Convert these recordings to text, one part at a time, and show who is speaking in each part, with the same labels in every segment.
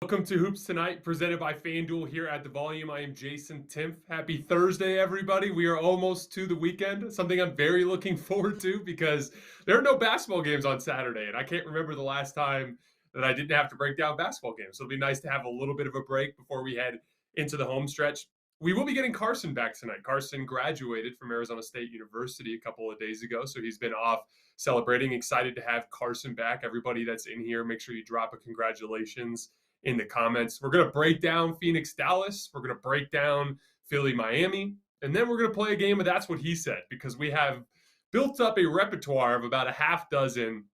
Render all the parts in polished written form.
Speaker 1: Welcome to Hoops Tonight, presented by FanDuel here at The Volume. I am Jason Timpf. Happy Thursday, everybody. We are almost to the weekend, something I'm very looking forward to because there are no basketball games on Saturday, and I can't remember the last time that I didn't have to break down basketball games. So it'll be nice to have a little bit of a break before we head into the home stretch. We will be getting Carson back tonight. Carson graduated from Arizona State University a couple of days ago, so he's been off celebrating. Excited to have Carson back. Everybody that's in here, make sure you drop a congratulations in the comments. We're going to break down Phoenix, Dallas. We're going to break down Philly, Miami. And then we're going to play a game of That's What He Said, because we have built up a repertoire of about a half dozen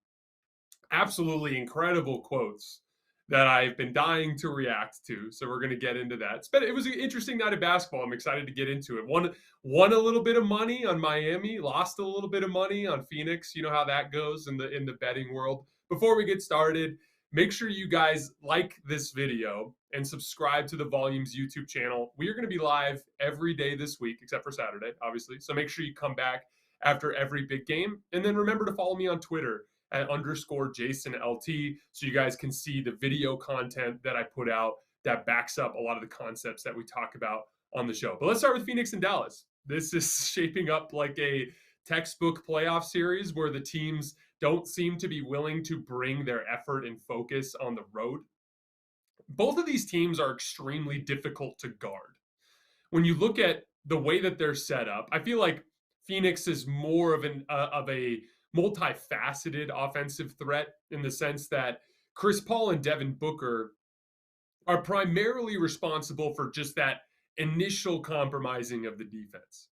Speaker 1: absolutely incredible quotes that I've been dying to react to. So we're going to get into that. It was an interesting night of basketball. I'm excited to get into it. Won a little bit of money on Miami, lost a little bit of money on Phoenix. You know how that goes in the betting world. Before we get started, make sure you guys like this video and subscribe to the Volumes YouTube channel. We are going to be live every day this week, except for Saturday, obviously. So make sure you come back after every big game. And then remember to follow me on Twitter at _JasonLT so you guys can see the video content that I put out that backs up a lot of the concepts that we talk about on the show. But let's start with Phoenix and Dallas. This is shaping up like a textbook playoff series where the teams don't seem to be willing to bring their effort and focus on the road. Both of these teams are extremely difficult to guard. When you look at the way that they're set up, I feel like Phoenix is more of a multifaceted offensive threat in the sense that Chris Paul and Devin Booker are primarily responsible for just that initial compromising of the defense.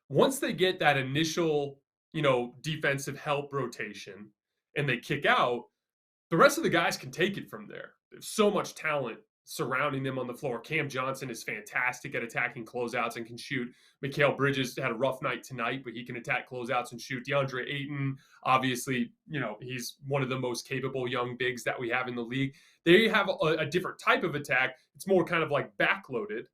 Speaker 1: Once they get that initial, defensive help rotation and they kick out, the rest of the guys can take it from there. There's so much talent surrounding them on the floor. Cam Johnson is fantastic at attacking closeouts and can shoot. Mikal Bridges had a rough night tonight, but he can attack closeouts and shoot. DeAndre Ayton, obviously, he's one of the most capable young bigs that we have in the league. They have a different type of attack. It's more kind of like backloaded.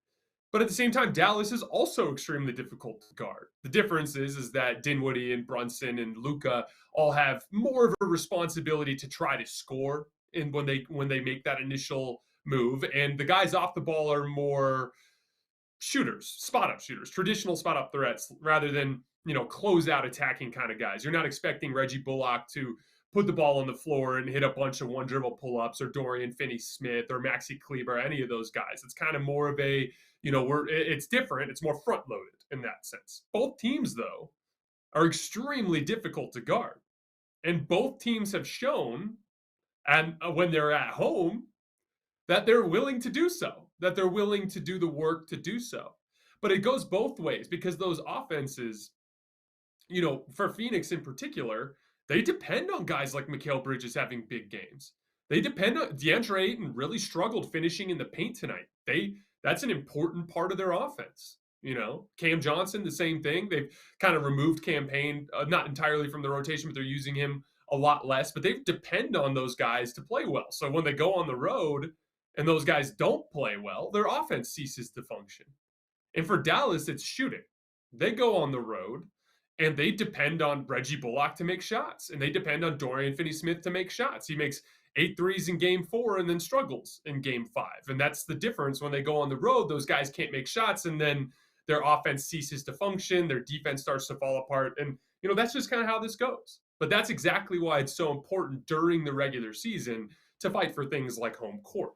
Speaker 1: But at the same time, Dallas is also extremely difficult to guard. The difference is that Dinwiddie and Brunson and Luka all have more of a responsibility to try to score when they make that initial move, and the guys off the ball are more shooters, spot up shooters, traditional spot up threats rather than close out attacking kind of guys. You're not expecting Reggie Bullock to put the ball on the floor and hit a bunch of one dribble pull ups, or Dorian Finney-Smith or Maxi Kleber, any of those guys. It's kind of more of a it's different. It's more front loaded in that sense. Both teams though are extremely difficult to guard, and both teams have shown, and when they're at home, that they're willing to do so, that they're willing to do the work to do so. But it goes both ways, because those offenses, for Phoenix in particular, they depend on guys like Mikal Bridges having big games. They depend on DeAndre Ayton really struggled finishing in the paint tonight. That's an important part of their offense. Cam Johnson, the same thing. They've kind of removed Cam Payne, not entirely from the rotation, but they're using him a lot less. But they depend on those guys to play well. So when they go on the road and those guys don't play well, their offense ceases to function. And for Dallas, it's shooting. They go on the road and they depend on Reggie Bullock to make shots, and they depend on Dorian Finney-Smith to make shots. He makes 8 threes in game 4 and then struggles in game 5. And that's the difference. When they go on the road, those guys can't make shots, and then their offense ceases to function. Their defense starts to fall apart. And, that's just kind of how this goes. But that's exactly why it's so important during the regular season to fight for things like home court.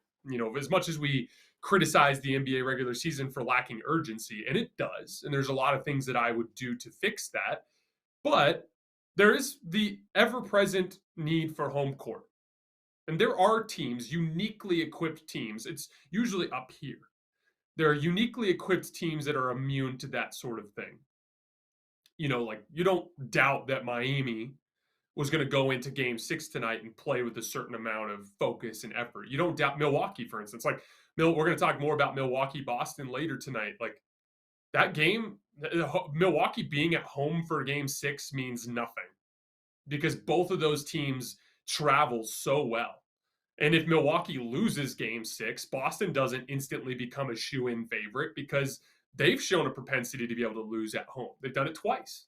Speaker 1: As much as we criticize the NBA regular season for lacking urgency, and it does, and there's a lot of things that I would do to fix that, but there is the ever-present need for home court. And there are teams, uniquely equipped teams. It's usually up here. There are uniquely equipped teams that are immune to that sort of thing. Like, you don't doubt that Miami was going to go into game 6 tonight and play with a certain amount of focus and effort. You don't doubt Milwaukee, for instance. Like, we're going to talk more about Milwaukee-Boston later tonight. Like, that game, Milwaukee being at home for game 6 means nothing, because both of those teams travel so well. And if Milwaukee loses game 6, Boston doesn't instantly become a shoe-in favorite, because they've shown a propensity to be able to lose at home. They've done it twice.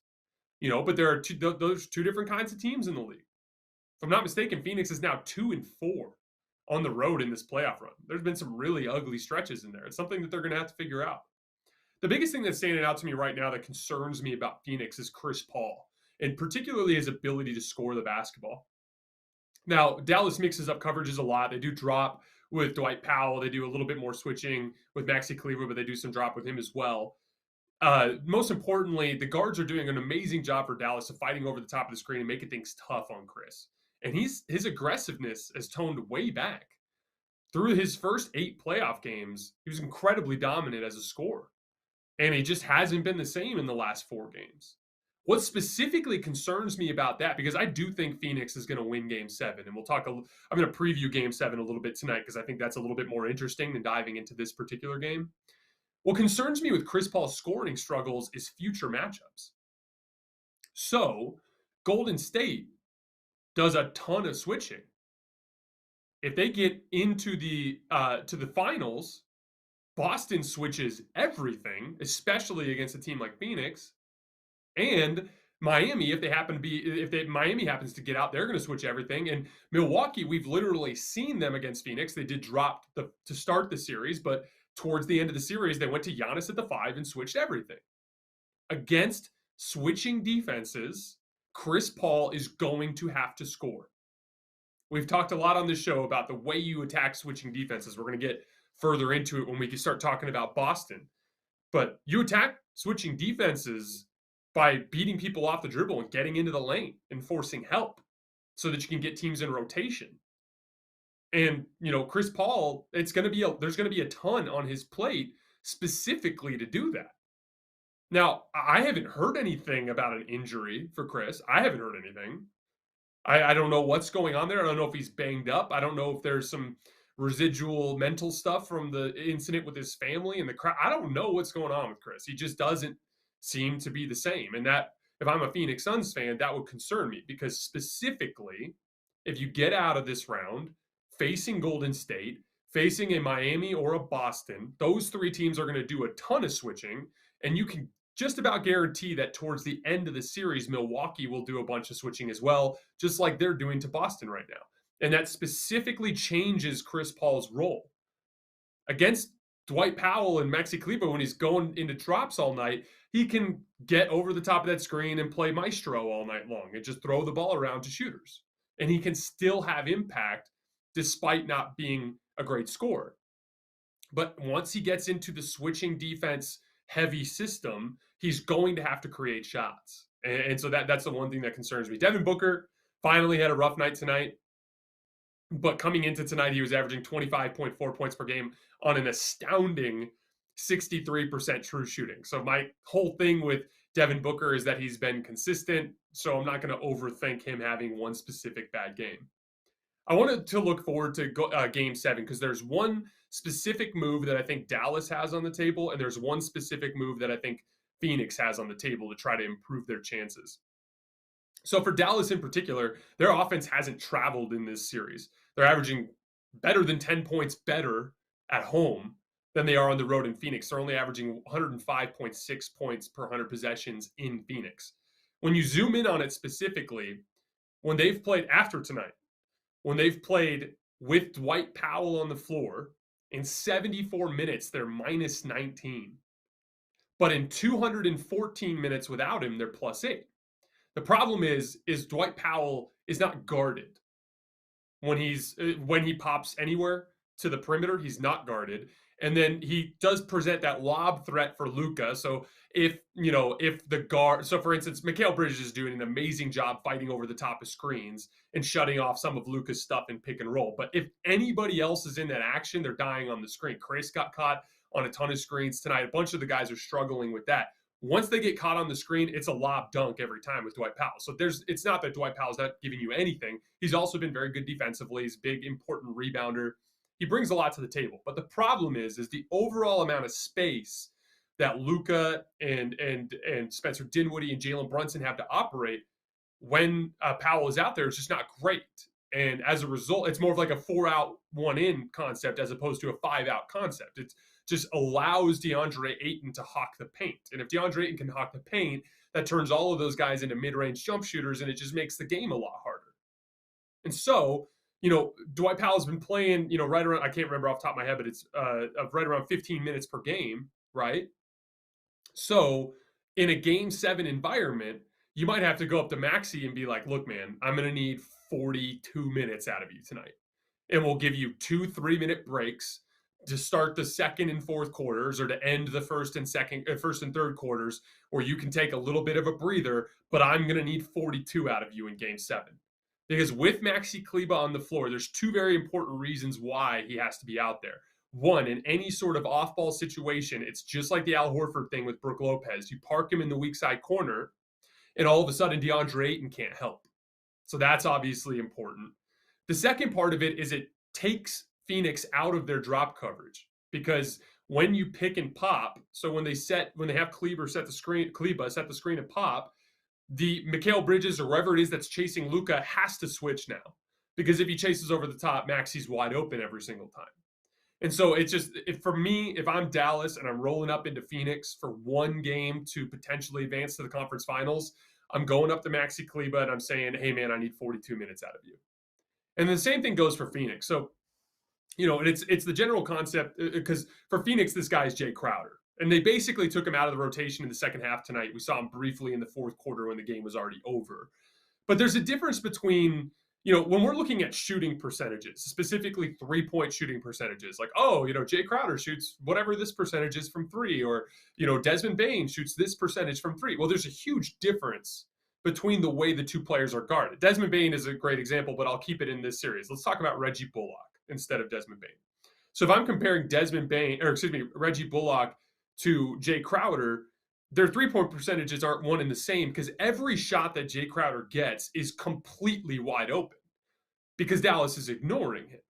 Speaker 1: But there are those two different kinds of teams in the league. If I'm not mistaken, Phoenix is now 2-4 on the road in this playoff run. There's been some really ugly stretches in there. It's something that they're going to have to figure out. The biggest thing that's standing out to me right now that concerns me about Phoenix is Chris Paul, and particularly his ability to score the basketball. Now, Dallas mixes up coverages a lot. They do drop with Dwight Powell. They do a little bit more switching with Maxi Kleber, but they do some drop with him as well. Most importantly, the guards are doing an amazing job for Dallas of fighting over the top of the screen and making things tough on Chris. And his aggressiveness has toned way back. Through his first 8 playoff games, he was incredibly dominant as a scorer. And he just hasn't been the same in the last 4 games. What specifically concerns me about that, because I do think Phoenix is going to win Game 7, and we'll talk. I'm going to preview Game 7 a little bit tonight because I think that's a little bit more interesting than diving into this particular game. What concerns me with Chris Paul's scoring struggles is future matchups. So, Golden State does a ton of switching. If they get into the to the finals, Boston switches everything, especially against a team like Phoenix. And Miami, Miami happens to get out, they're going to switch everything. And Milwaukee, we've literally seen them against Phoenix. They did drop to start the series, but towards the end of the series, they went to Giannis at the 5 and switched everything. Against switching defenses, Chris Paul is going to have to score. We've talked a lot on this show about the way you attack switching defenses. We're going to get further into it when we can start talking about Boston. But you attack switching defenses by beating people off the dribble and getting into the lane and forcing help so that you can get teams in rotation. And, Chris Paul, there's going to be a ton on his plate specifically to do that. Now, I haven't heard anything about an injury for Chris. I haven't heard anything. I don't know what's going on there. I don't know if he's banged up. I don't know if there's some residual mental stuff from the incident with his family and the crowd. I don't know what's going on with Chris. He just doesn't seem to be the same. And that, if I'm a Phoenix Suns fan, that would concern me, because specifically, if you get out of this round facing Golden State, facing a Miami or a Boston, those 3 teams are going to do a ton of switching, and you can just about guarantee that towards the end of the series, Milwaukee will do a bunch of switching as well, just like they're doing to Boston right now. And that specifically changes Chris Paul's role. Against Dwight Powell and Maxi Kleber, when he's going into drops all night, he can get over the top of that screen and play maestro all night long and just throw the ball around to shooters. And he can still have impact despite not being a great scorer. But once he gets into the switching defense heavy system, he's going to have to create shots. And so that's the one thing that concerns me. Devin Booker finally had a rough night tonight. But coming into tonight, he was averaging 25.4 points per game on an astounding 63% true shooting. So my whole thing with Devin Booker is that he's been consistent, so I'm not going to overthink him having one specific bad game. I wanted to look forward to Game 7 because there's one specific move that I think Dallas has on the table, and there's one specific move that I think Phoenix has on the table to try to improve their chances. So for Dallas in particular, their offense hasn't traveled in this series. They're averaging better than 10 points better at home than they are on the road in Phoenix. They're only averaging 105.6 points per 100 possessions in Phoenix. When you zoom in on it specifically, when they've played after tonight, when they've played with Dwight Powell on the floor, in 74 minutes, they're minus 19. But in 214 minutes without him, they're plus 8. The problem is Dwight Powell is not guarded. When he pops anywhere to the perimeter, he's not guarded. And then he does present that lob threat for Luka. So if the guard, so for instance, Mikal Bridges is doing an amazing job fighting over the top of screens and shutting off some of Luka's stuff in pick and roll. But if anybody else is in that action, they're dying on the screen. Chris got caught on a ton of screens tonight. A bunch of the guys are struggling with that. Once they get caught on the screen, it's a lob dunk every time with Dwight Powell. So it's not that Dwight Powell's not giving you anything. He's also been very good defensively. He's a big, important rebounder. He brings a lot to the table. But the problem is the overall amount of space that Luka and Spencer Dinwiddie and Jalen Brunson have to operate when Powell is out there is just not great. And as a result, it's more of like a 4-out, 1-in concept as opposed to a 5-out concept. It just allows DeAndre Ayton to hawk the paint. And if DeAndre Ayton can hawk the paint, that turns all of those guys into mid-range jump shooters, and it just makes the game a lot harder. And so Dwight Powell's been playing, right around, I can't remember off the top of my head, but it's right around 15 minutes per game, right? So in a game 7 environment, you might have to go up to Maxey and be like, look, man, I'm going to need 42 minutes out of you tonight. And we'll give you 2 3-minute breaks to start the second and fourth quarters, or to end the first and third quarters, or you can take a little bit of a breather, but I'm going to need 42 out of you in game 7. Because with Maxey Kleber on the floor, there's 2 very important reasons why he has to be out there. One, in any sort of off-ball situation, it's just like the Al Horford thing with Brook Lopez. You park him in the weak side corner, and all of a sudden DeAndre Ayton can't help. So that's obviously important. The second part of it is it takes Phoenix out of their drop coverage, because when you pick and pop, so when they have Kleber set the screen and pop, the Mikal Bridges or whoever it is that's chasing Luka has to switch now, because if he chases over the top, Maxey's wide open every single time. And so it's just, for me, if I'm Dallas and I'm rolling up into Phoenix for one game to potentially advance to the conference finals, I'm going up to Maxey Kleber and I'm saying, hey man, I need 42 minutes out of you. And the same thing goes for Phoenix. So, and it's the general concept, because for Phoenix, this guy is Jay Crowder. And they basically took him out of the rotation in the second half tonight. We saw him briefly in the fourth quarter when the game was already over. But there's a difference between, when we're looking at shooting percentages, specifically 3-point shooting percentages, like, Jay Crowder shoots whatever this percentage is from 3, or, Desmond Bane shoots this percentage from 3. Well, there's a huge difference between the way the 2 players are guarded. Desmond Bane is a great example, but I'll keep it in this series. Let's talk about Reggie Bullock instead of Desmond Bane. So if I'm comparing Reggie Bullock to Jay Crowder, their 3-point percentages aren't one and the same, because every shot that Jay Crowder gets is completely wide open because Dallas is ignoring him.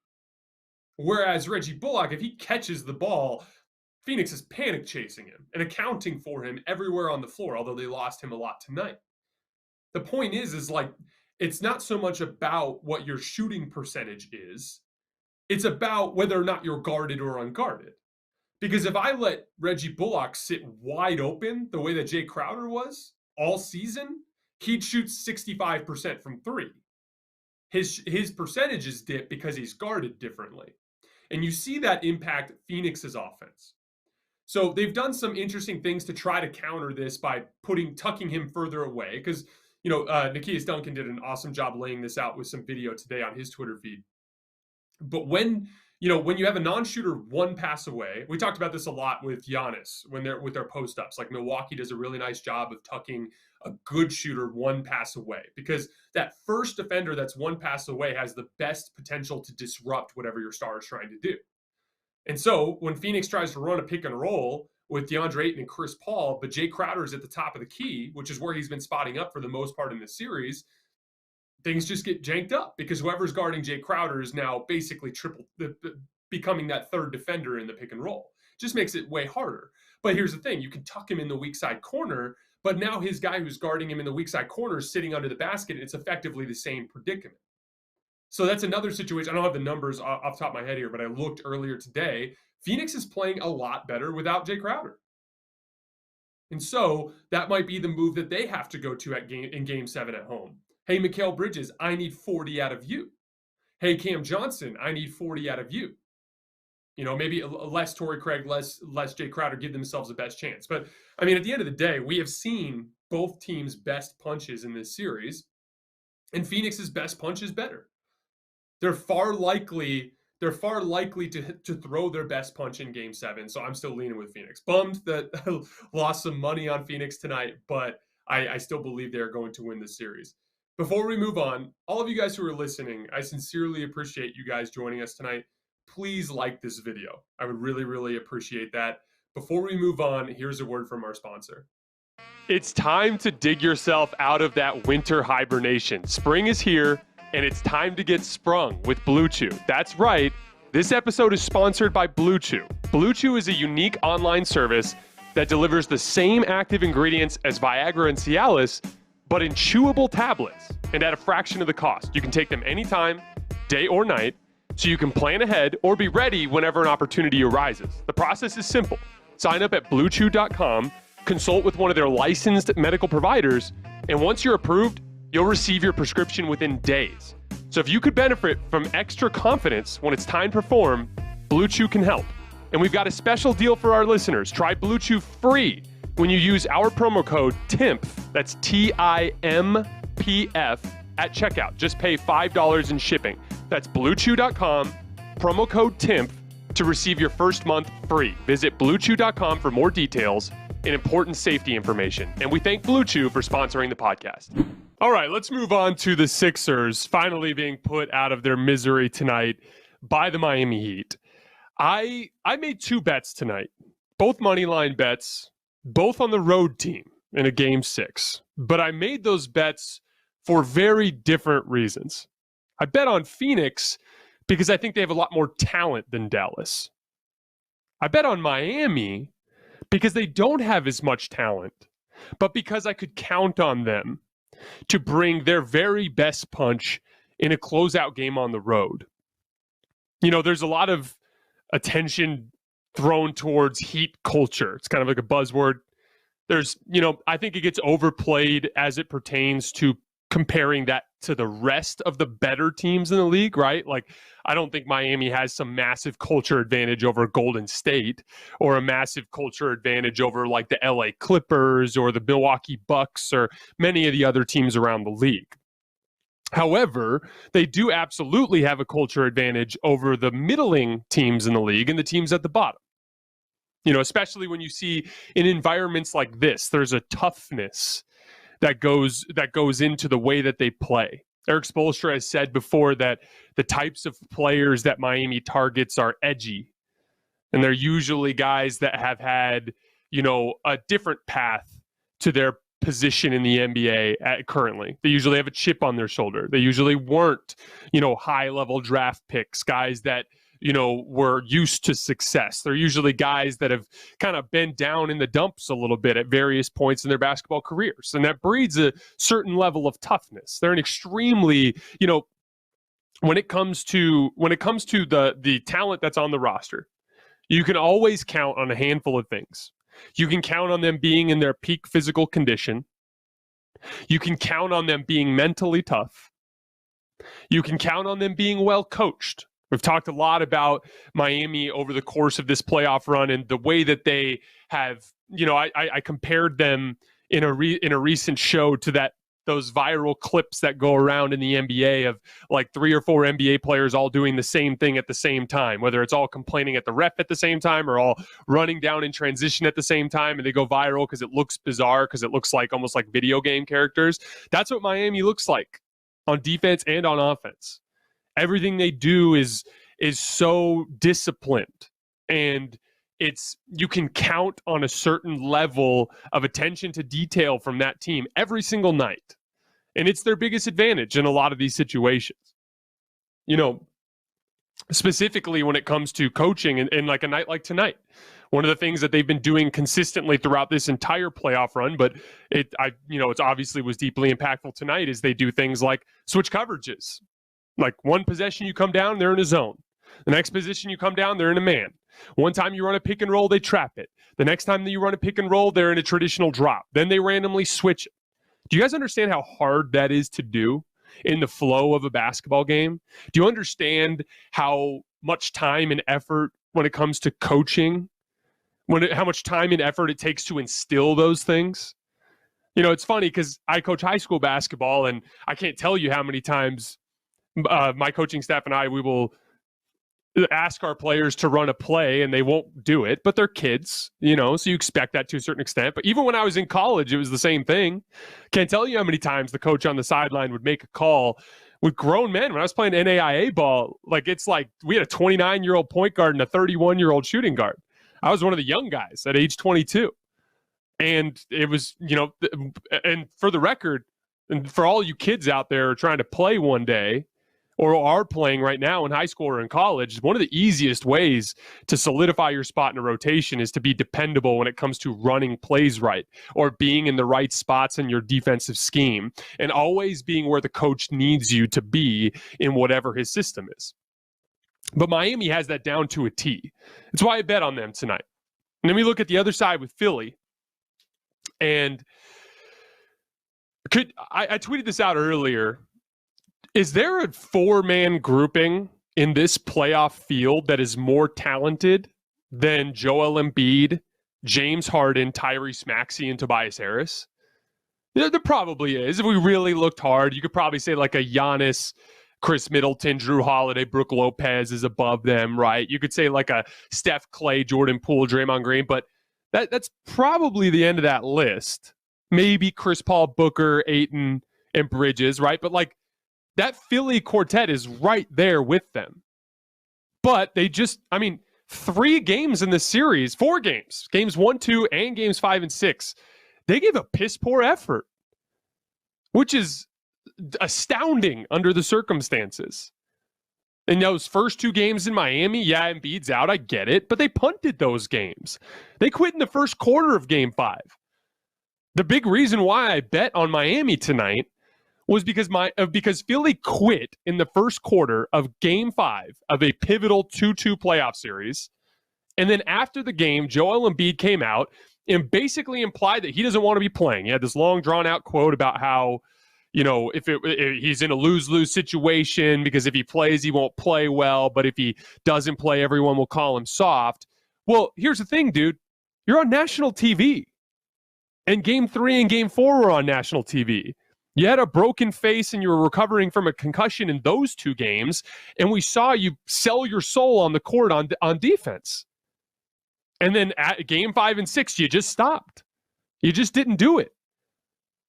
Speaker 1: Whereas Reggie Bullock, if he catches the ball, Phoenix is panic chasing him and accounting for him everywhere on the floor, although they lost him a lot tonight. The point is like, it's not so much about what your shooting percentage is. It's about whether or not you're guarded or unguarded. Because if I let Reggie Bullock sit wide open the way that Jay Crowder was all season, he'd shoot 65% from 3. His percentages dip because he's guarded differently. And you see that impact Phoenix's offense. So they've done some interesting things to try to counter this by tucking him further away. Because, Nikias Duncan did an awesome job laying this out with some video today on his Twitter feed. But when you have a non-shooter 1 pass away, we talked about this a lot with Giannis when they're with their post-ups. Like Milwaukee does a really nice job of tucking a good shooter 1 pass away, because that first defender that's 1 pass away has the best potential to disrupt whatever your star is trying to do. And so when Phoenix tries to run a pick and roll with DeAndre Ayton and Chris Paul, but Jay Crowder is at the top of the key, which is where he's been spotting up for the most part in this series, things just get janked up, because whoever's guarding Jay Crowder is now basically becoming that third defender in the pick and roll. Just makes it way harder. But here's the thing. You can tuck him in the weak side corner, but now his guy who's guarding him in the weak side corner is sitting under the basket, and it's effectively the same predicament. So that's another situation. I don't have the numbers off the top of my head here, but I looked earlier today. Phoenix is playing a lot better without Jay Crowder. And so that might be the move that they have to go to in game 7 at home. Hey, Mikal Bridges, I need 40 out of you. Hey, Cam Johnson, I need 40 out of you. Maybe less Torrey Craig, less Jay Crowder, give themselves the best chance. But, at the end of the day, we have seen both teams' best punches in this series, and Phoenix's best punch is better. They're far likely to throw their best punch in game 7, so I'm still leaning with Phoenix. Bummed that I lost some money on Phoenix tonight, but I still believe they're going to win this series. Before we move on, all of you guys who are listening, I sincerely appreciate you guys joining us tonight. Please like this video. I would really, really appreciate that. Before we move on, here's a word from our sponsor. It's time to dig yourself out of that winter hibernation. Spring is here, and it's time to get sprung with Blue Chew. That's right. This episode is sponsored by Blue Chew. Blue Chew is a unique online service that delivers the same active ingredients as Viagra and Cialis, but in chewable tablets and at a fraction of the cost. You can take them anytime, day or night, so you can plan ahead or be ready whenever an opportunity arises. The process is simple. Sign up at bluechew.com, consult with one of their licensed medical providers, and once you're approved, you'll receive your prescription within days. So if you could benefit from extra confidence when it's time to perform, Blue Chew can help. And we've got a special deal for our listeners. Try Blue Chew free when you use our promo code TIMPF, that's TIMPF, at checkout. Just pay $5 in shipping. That's bluechew.com, promo code TIMPF, to receive your first month free. Visit bluechew.com for more details and important safety information. And we thank Blue Chew for sponsoring the podcast. All right, let's move on to the Sixers finally being put out of their misery tonight by the Miami Heat. I made 2 bets tonight, both money line bets, both on the road team in a game 6. But I made those bets for very different reasons. I bet on Phoenix because I think they have a lot more talent than Dallas. I bet on Miami because they don't have as much talent, but because I could count on them to bring their very best punch in a closeout game on the road. You know, there's a lot of attention thrown towards Heat culture. It's kind of like a buzzword. There's, I think it gets overplayed as it pertains to comparing that to the rest of the better teams in the league, right? Like, I don't think Miami has some massive culture advantage over Golden State or a massive culture advantage over like the LA Clippers or the Milwaukee Bucks or many of the other teams around the league. However, they do absolutely have a culture advantage over the middling teams in the league and the teams at the bottom. Especially when you see in environments like this, there's a toughness that goes into the way that they play. Eric Spoelstra has said before that the types of players that Miami targets are edgy, and they're usually guys that have had, a different path to their position in the NBA currently. They usually have a chip on their shoulder. They usually weren't, high-level draft picks, guys that, were used to success. They're usually guys that have kind of been down in the dumps a little bit at various points in their basketball careers. And that breeds a certain level of toughness. They're an extremely, when it comes to the talent that's on the roster, you can always count on a handful of things. You can count on them being in their peak physical condition. You can count on them being mentally tough. You can count on them being well coached. We've talked a lot about Miami over the course of this playoff run and the way that they have, I compared them in a recent show to those viral clips that go around in the NBA of like 3 or 4 NBA players all doing the same thing at the same time, whether it's all complaining at the ref at the same time or all running down in transition at the same time, and they go viral because it looks bizarre, because it looks like almost like video game characters. That's what Miami looks like on defense and on offense. Everything they do is so disciplined, and you can count on a certain level of attention to detail from that team every single night. And it's their biggest advantage in a lot of these situations. Specifically when it comes to coaching and like a night like tonight. One of the things that they've been doing consistently throughout this entire playoff run, but it's obviously was deeply impactful tonight, is they do things like switch coverages. Like one possession you come down, they're in a zone. The next position you come down, they're in a man. One time you run a pick and roll, they trap it. The next time that you run a pick and roll, they're in a traditional drop. Then they randomly switch it. Do you guys understand how hard that is to do in the flow of a basketball game? Do you understand how much time and effort when it comes to coaching, how much time and effort it takes to instill those things? It's funny because I coach high school basketball, and I can't tell you how many times my coaching staff and we will ask our players to run a play and they won't do it, but they're kids, so you expect that to a certain extent. But even when I was in college, it was the same thing. Can't tell you how many times the coach on the sideline would make a call with grown men. When I was playing NAIA ball, it's like we had a 29-year-old point guard and a 31-year-old shooting guard. I was one of the young guys at age 22. And it was, and for the record, and for all you kids out there trying to play one day, or are playing right now in high school or in college, one of the easiest ways to solidify your spot in a rotation is to be dependable when it comes to running plays right, or being in the right spots in your defensive scheme, and always being where the coach needs you to be in whatever his system is. But Miami has that down to a T. That's why I bet on them tonight. And then we look at the other side with Philly. And I tweeted this out earlier. Is there a 4-man grouping in this playoff field that is more talented than Joel Embiid, James Harden, Tyrese Maxey, and Tobias Harris? There probably is. If we really looked hard, you could probably say like a Giannis, Chris Middleton, Drew Holiday, Brook Lopez is above them, right? You could say like a Steph, Clay, Jordan Poole, Draymond Green, but that's probably the end of that list. Maybe Chris Paul, Booker, Ayton, and Bridges, right? But like that Philly quartet is right there with them. But they just, 3 games in this series, 4 games, games 1, 2, and games 5 and 6, they gave a piss poor effort, which is astounding under the circumstances. In those first 2 games in Miami, yeah, Embiid's out, I get it, but they punted those games. They quit in the first quarter of game 5. The big reason why I bet on Miami tonight was because Philly quit in the first quarter of game 5 of a pivotal 2-2 playoff series. And then after the game, Joel Embiid came out and basically implied that he doesn't want to be playing. He had this long drawn-out quote about how, if he's in a lose-lose situation because if he plays, he won't play well. But if he doesn't play, everyone will call him soft. Well, here's the thing, dude. You're on national TV. And game 3 and game 4 were on national TV. You had a broken face and you were recovering from a concussion in those 2 games. And we saw you sell your soul on the court on defense. And then at game 5 and 6, you just stopped. You just didn't do it.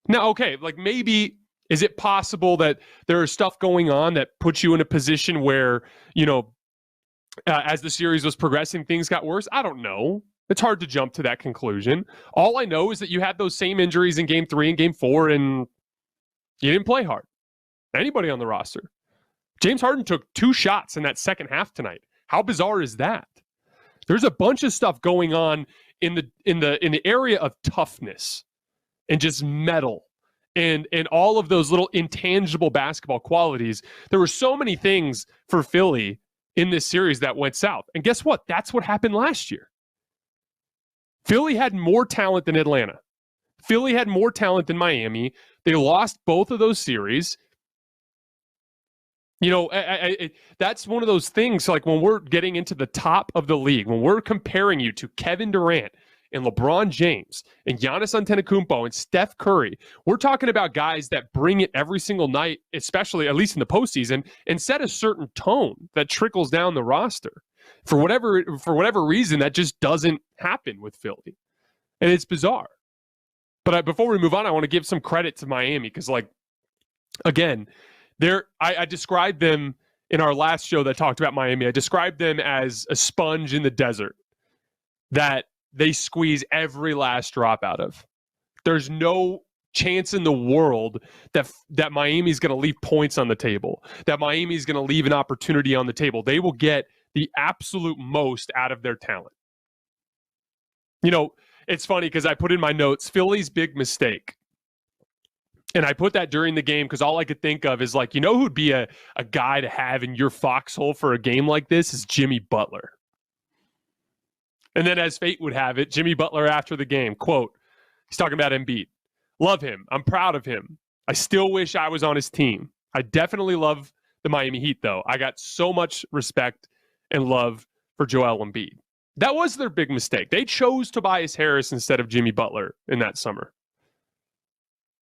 Speaker 1: Now, okay, like maybe... is it possible that there is stuff going on that puts you in a position where, as the series was progressing, things got worse? I don't know. It's hard to jump to that conclusion. All I know is that you had those same injuries in game 3 and game 4, and you didn't play hard. Anybody on the roster. James Harden took 2 shots in that second half tonight. How bizarre is that? There's a bunch of stuff going on in the area of toughness and just metal. And all of those little intangible basketball qualities. There were so many things for Philly in this series that went south. And guess what? That's what happened last year. Philly had more talent than Atlanta. Philly had more talent than Miami. They lost both of those series. That's one of those things, like when we're getting into the top of the league, when we're comparing you to Kevin Durant and LeBron James and Giannis Antetokounmpo and Steph Curry, we're talking about guys that bring it every single night, especially at least in the postseason, and set a certain tone that trickles down the roster. For whatever reason, that just doesn't happen with Philly, and it's bizarre. But before we move on, I want to give some credit to Miami because, again, I described them in our last show that talked about Miami. I described them as a sponge in the desert that they squeeze every last drop out of. There's no chance in the world that Miami's going to leave points on the table, that Miami's going to leave an opportunity on the table. They will get the absolute most out of their talent. It's funny because I put in my notes, Philly's big mistake. And I put that during the game because all I could think of is who'd be a guy to have in your foxhole for a game like this is Jimmy Butler. And then as fate would have it, Jimmy Butler after the game, quote, he's talking about Embiid. Love him. I'm proud of him. I still wish I was on his team. I definitely love the Miami Heat, though. I got so much respect and love for Joel Embiid. That was their big mistake. They chose Tobias Harris instead of Jimmy Butler in that summer.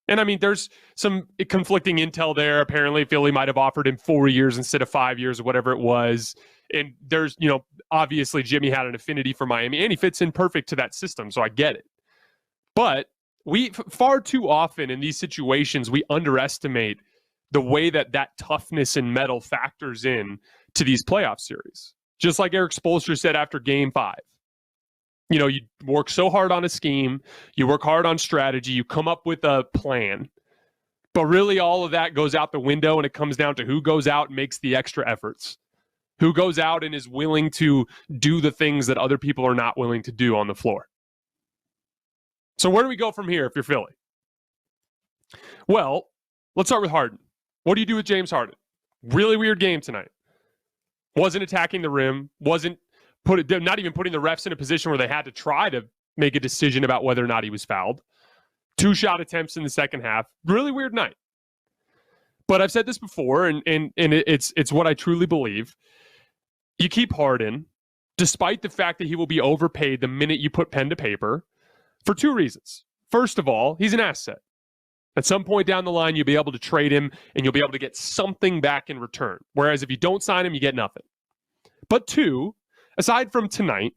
Speaker 1: And there's some conflicting intel there. Apparently, Philly might have offered him 4 years instead of 5 years or whatever it was. And there's, obviously Jimmy had an affinity for Miami and he fits in perfect to that system. So I get it. But we far too often in these situations, we underestimate the way that toughness and metal factors in to these playoff series. Just like Eric Spoelstra said after game 5. You work so hard on a scheme, you work hard on strategy, you come up with a plan. But really all of that goes out the window and it comes down to who goes out and makes the extra efforts. Who goes out and is willing to do the things that other people are not willing to do on the floor. So where do we go from here if you're Philly? Well, let's start with Harden. What do you do with James Harden? Really weird game tonight. Wasn't attacking the rim, not even putting the refs in a position where they had to try to make a decision about whether or not he was fouled. 2 shot attempts in the second half. Really weird night. But I've said this before, and it's what I truly believe. You keep Harden, despite the fact that he will be overpaid the minute you put pen to paper, for two reasons. First of all, he's an asset. At some point down the line, you'll be able to trade him, and you'll be able to get something back in return. Whereas if you don't sign him, you get nothing. But two, aside from tonight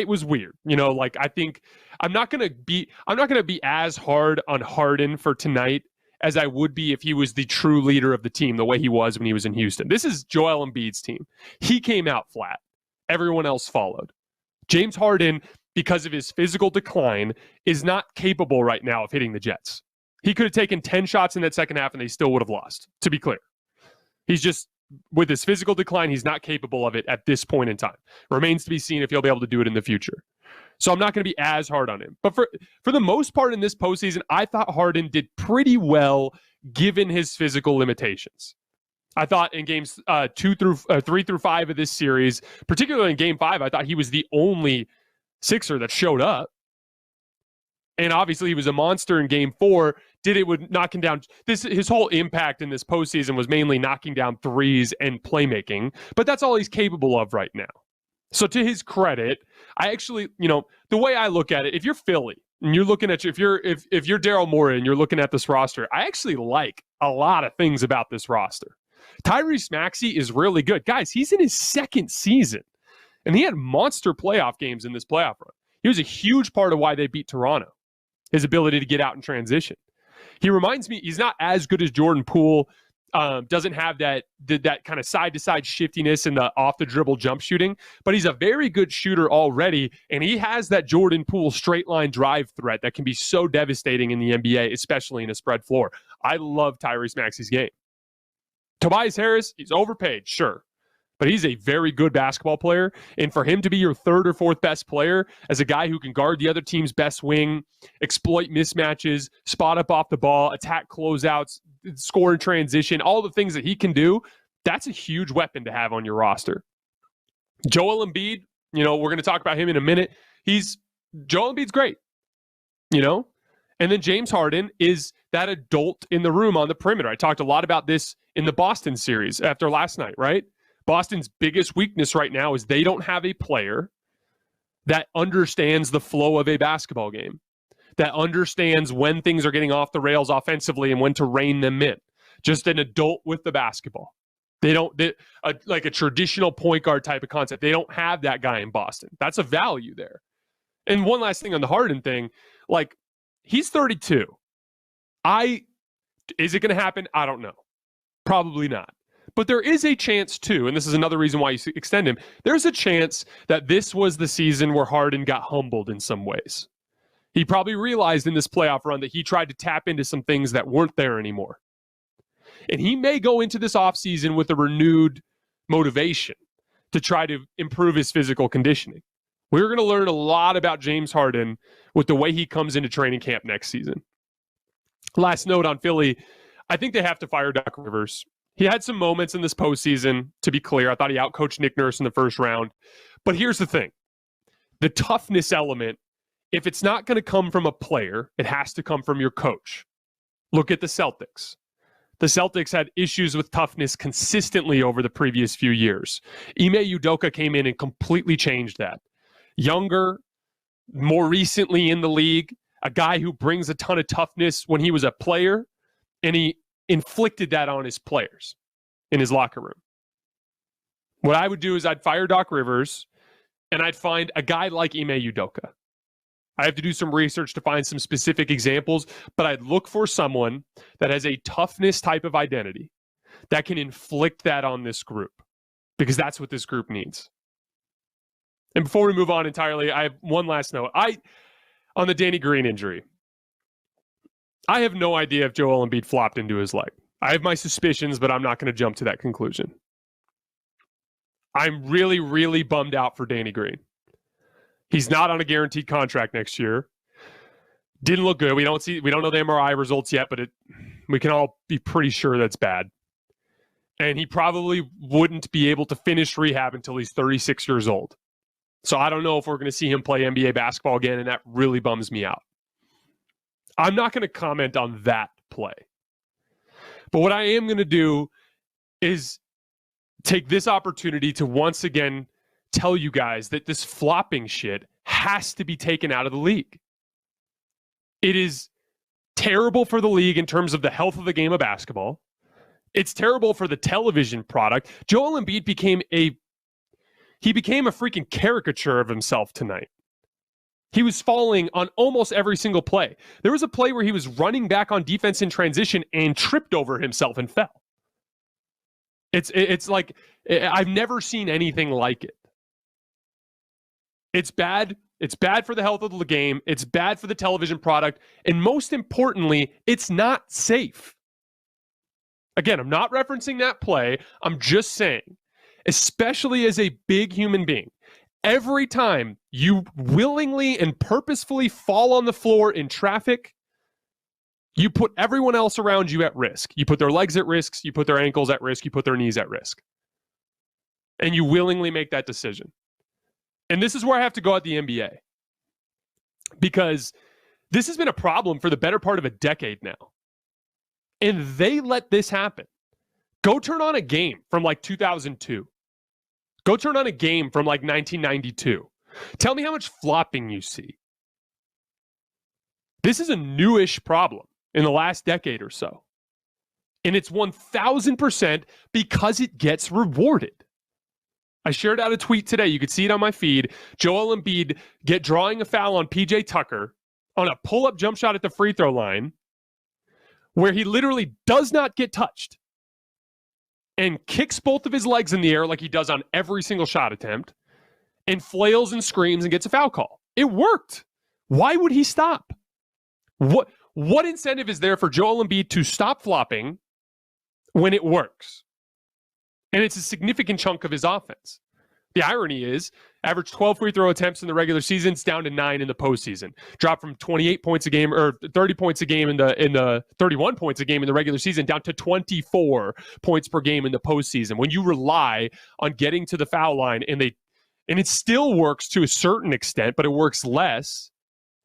Speaker 1: was weird. I think I'm not gonna be as hard on Harden for tonight as I would be if he was the true leader of the team, the way he was when he was in Houston. This is Joel Embiid's team. He came out flat. Everyone else followed. James Harden, because of his physical decline, is not capable right now of hitting the Jets. He could have taken 10 shots in that second half and they still would have lost, to be clear. He's just, with his physical decline, he's not capable of it at this point in time. Remains to be seen if he'll be able to do it in the future. So I'm not going to be as hard on him. But for the most part in this postseason, I thought Harden did pretty well given his physical limitations. I thought in games 3 through 5 of this series, particularly in game 5, I thought he was the only Sixer that showed up. And obviously he was a monster in game 4. Knocking down his whole impact in this postseason was mainly knocking down threes and playmaking, but that's all he's capable of right now. So to his credit, I actually, the way I look at it, if you're Philly and you're looking at if you're Daryl Morey and you're looking at this roster, I actually like a lot of things about this roster. Tyrese Maxey is really good. Guys, he's in his second season, and he had monster playoff games in this playoff run. He was a huge part of why they beat Toronto, his ability to get out in transition. He reminds me, he's not as good as Jordan Poole, doesn't have that kind of side-to-side shiftiness and the off-the-dribble jump shooting, but he's a very good shooter already, and he has that Jordan Poole straight-line drive threat that can be so devastating in the NBA, especially in a spread floor. I love Tyrese Maxey's game. Tobias Harris, he's overpaid, sure, but he's a very good basketball player, and for him to be your third or fourth best player as a guy who can guard the other team's best wing, exploit mismatches, spot up off the ball, attack closeouts, score in transition, all the things that he can do, that's a huge weapon to have on your roster. Joel Embiid, we're going to talk about him in a minute. Joel Embiid's great, And then James Harden is that adult in the room on the perimeter. I talked a lot about this in the Boston series after last night, right? Boston's biggest weakness right now is they don't have a player that understands the flow of a basketball game, that understands when things are getting off the rails offensively and when to rein them in. Just an adult with the basketball. Like a traditional point guard type of concept. They don't have that guy in Boston. That's a value there. And one last thing on the Harden thing, he's 32. Is it going to happen? I don't know. Probably not. But there is a chance too, and this is another reason why you extend him, there's a chance that this was the season where Harden got humbled in some ways. He probably realized in this playoff run that he tried to tap into some things that weren't there anymore. And he may go into this offseason with a renewed motivation to try to improve his physical conditioning. We're going to learn a lot about James Harden with the way he comes into training camp next season. Last note on Philly, I think they have to fire Doc Rivers. He had some moments in this postseason, to be clear. I thought he outcoached Nick Nurse in the first round. But here's the thing. The toughness element, if it's not going to come from a player, it has to come from your coach. Look at the Celtics. The Celtics had issues with toughness consistently over the previous few years. Ime Udoka came in and completely changed that. Younger, more recently in the league, a guy who brings a ton of toughness when he was a player, and he inflicted that on his players in his locker room. What I would do is I'd fire Doc Rivers and I'd find a guy like Ime Udoka. I have to do some research to find some specific examples, but I'd look for someone that has a toughness type of identity that can inflict that on this group, because that's what this group needs. And before we move on entirely, I have one last note. On the Danny Green injury, I have no idea if Joel Embiid flopped into his leg. I have my suspicions, but I'm not going to jump to that conclusion. I'm really, really bummed out for Danny Green. He's not on a guaranteed contract next year. Didn't look good. We don't know the MRI results yet, but we can all be pretty sure that's bad. And he probably wouldn't be able to finish rehab until he's 36 years old. So I don't know if we're going to see him play NBA basketball again, and that really bums me out. I'm not going to comment on that play. But what I am going to do is take this opportunity to once again tell you guys that this flopping shit has to be taken out of the league. It is terrible for the league in terms of the health of the game of basketball. It's terrible for the television product. Joel Embiid became a freaking caricature of himself tonight. He was falling on almost every single play. There was a play where he was running back on defense in transition and tripped over himself and fell. It's like, I've never seen anything like it. It's bad. It's bad for the health of the game. It's bad for the television product. And most importantly, it's not safe. Again, I'm not referencing that play. I'm just saying, especially as a big human being, every time you willingly and purposefully fall on the floor in traffic, you put everyone else around you at risk. You put their legs at risk. You put their ankles at risk. You put their knees at risk. And you willingly make that decision. And this is where I have to go at the NBA. Because this has been a problem for the better part of a decade now. And they let this happen. Go turn on a game from like 2002. Go turn on a game from like 1992. Tell me how much flopping you see. This is a newish problem in the last decade or so. And it's 1,000% because it gets rewarded. I shared out a tweet today. You could see it on my feed. Joel Embiid drawing a foul on PJ Tucker on a pull-up jump shot at the free throw line where he literally does not get touched and kicks both of his legs in the air like he does on every single shot attempt and flails and screams and gets a foul call. It worked. Why would he stop? What incentive is there for Joel Embiid to stop flopping when it works? And it's a significant chunk of his offense. The irony is, averaged 12 free throw attempts in the regular season, it's down to 9 in the postseason. Dropped from 28 points a game, or 30 points a game in the 31 points a game in the regular season, down to 24 points per game in the postseason. When you rely on getting to the foul line, and it still works to a certain extent, but it works less.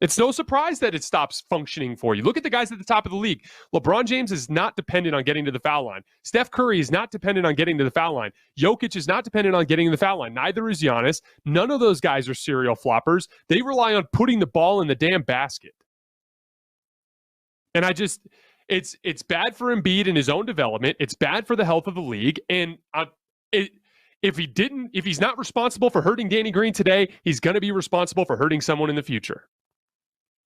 Speaker 1: It's no surprise that it stops functioning for you. Look at the guys at the top of the league. LeBron James is not dependent on getting to the foul line. Steph Curry is not dependent on getting to the foul line. Jokic is not dependent on getting to the foul line. Neither is Giannis. None of those guys are serial floppers. They rely on putting the ball in the damn basket. And it's bad for Embiid in his own development. It's bad for the health of the league. And if he's not responsible for hurting Danny Green today, he's going to be responsible for hurting someone in the future.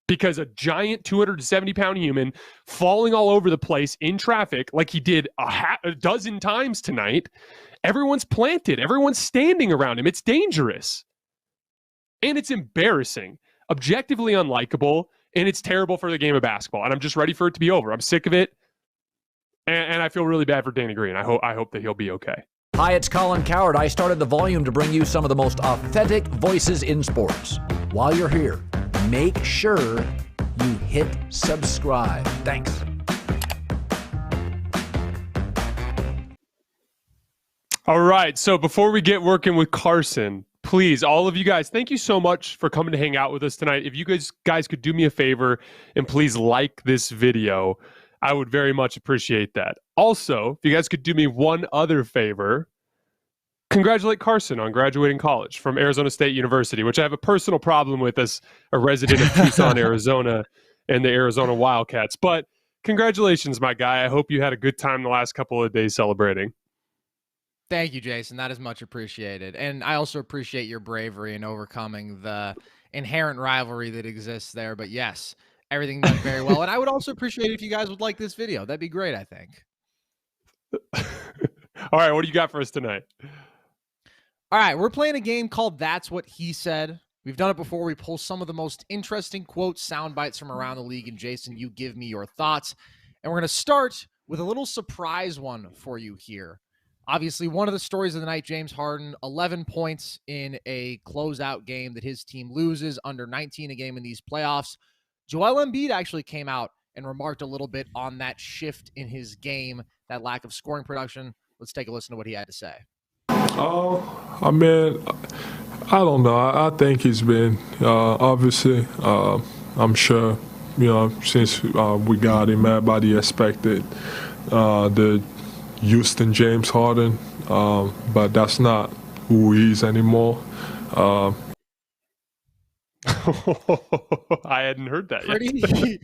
Speaker 1: Because a giant 270-pound human falling all over the place in traffic like he did a dozen times tonight, everyone's planted. Everyone's standing around him. It's dangerous. And it's embarrassing, objectively unlikable, and it's terrible for the game of basketball. And I'm just ready for it to be over. I'm sick of it. And I feel really bad for Danny Green. I hope that he'll be okay.
Speaker 2: Hi, it's Colin Cowherd. I started The Volume to bring you some of the most authentic voices in sports. While you're here, make sure you hit subscribe. Thanks.
Speaker 1: All right. So before we get working with Carson, please, all of you guys, thank you so much for coming to hang out with us tonight. If you guys could do me a favor and please like this video, I would very much appreciate that. Also, if you guys could do me one other favor, congratulate Carson on graduating college from Arizona State University, which I have a personal problem with as a resident of Tucson, Arizona, and the Arizona Wildcats. But congratulations, my guy. I hope you had a good time the last couple of days celebrating.
Speaker 3: Thank you, Jason. That is much appreciated. And I also appreciate your bravery in overcoming the inherent rivalry that exists there. But yes, everything went very well. And I would also appreciate it if you guys would like this video. That'd be great, I think.
Speaker 1: All right, what do you got for us tonight?
Speaker 3: All right, we're playing a game called That's What He Said. We've done it before. We pull some of the most interesting quotes, sound bites from around the league. And Jason, you give me your thoughts. And we're going to start with a little surprise one for you here. Obviously, one of the stories of the night, James Harden, 11 points in a closeout game that his team loses, under 19 a game in these playoffs. Joel Embiid actually came out and remarked a little bit on that shift in his game, that lack of scoring production. Let's take a listen to what he had to say.
Speaker 4: I mean, I don't know. I think he's been, obviously, I'm sure, since we got him, everybody expected the Houston James Harden, but that's not who he is anymore.
Speaker 1: I hadn't heard that yet.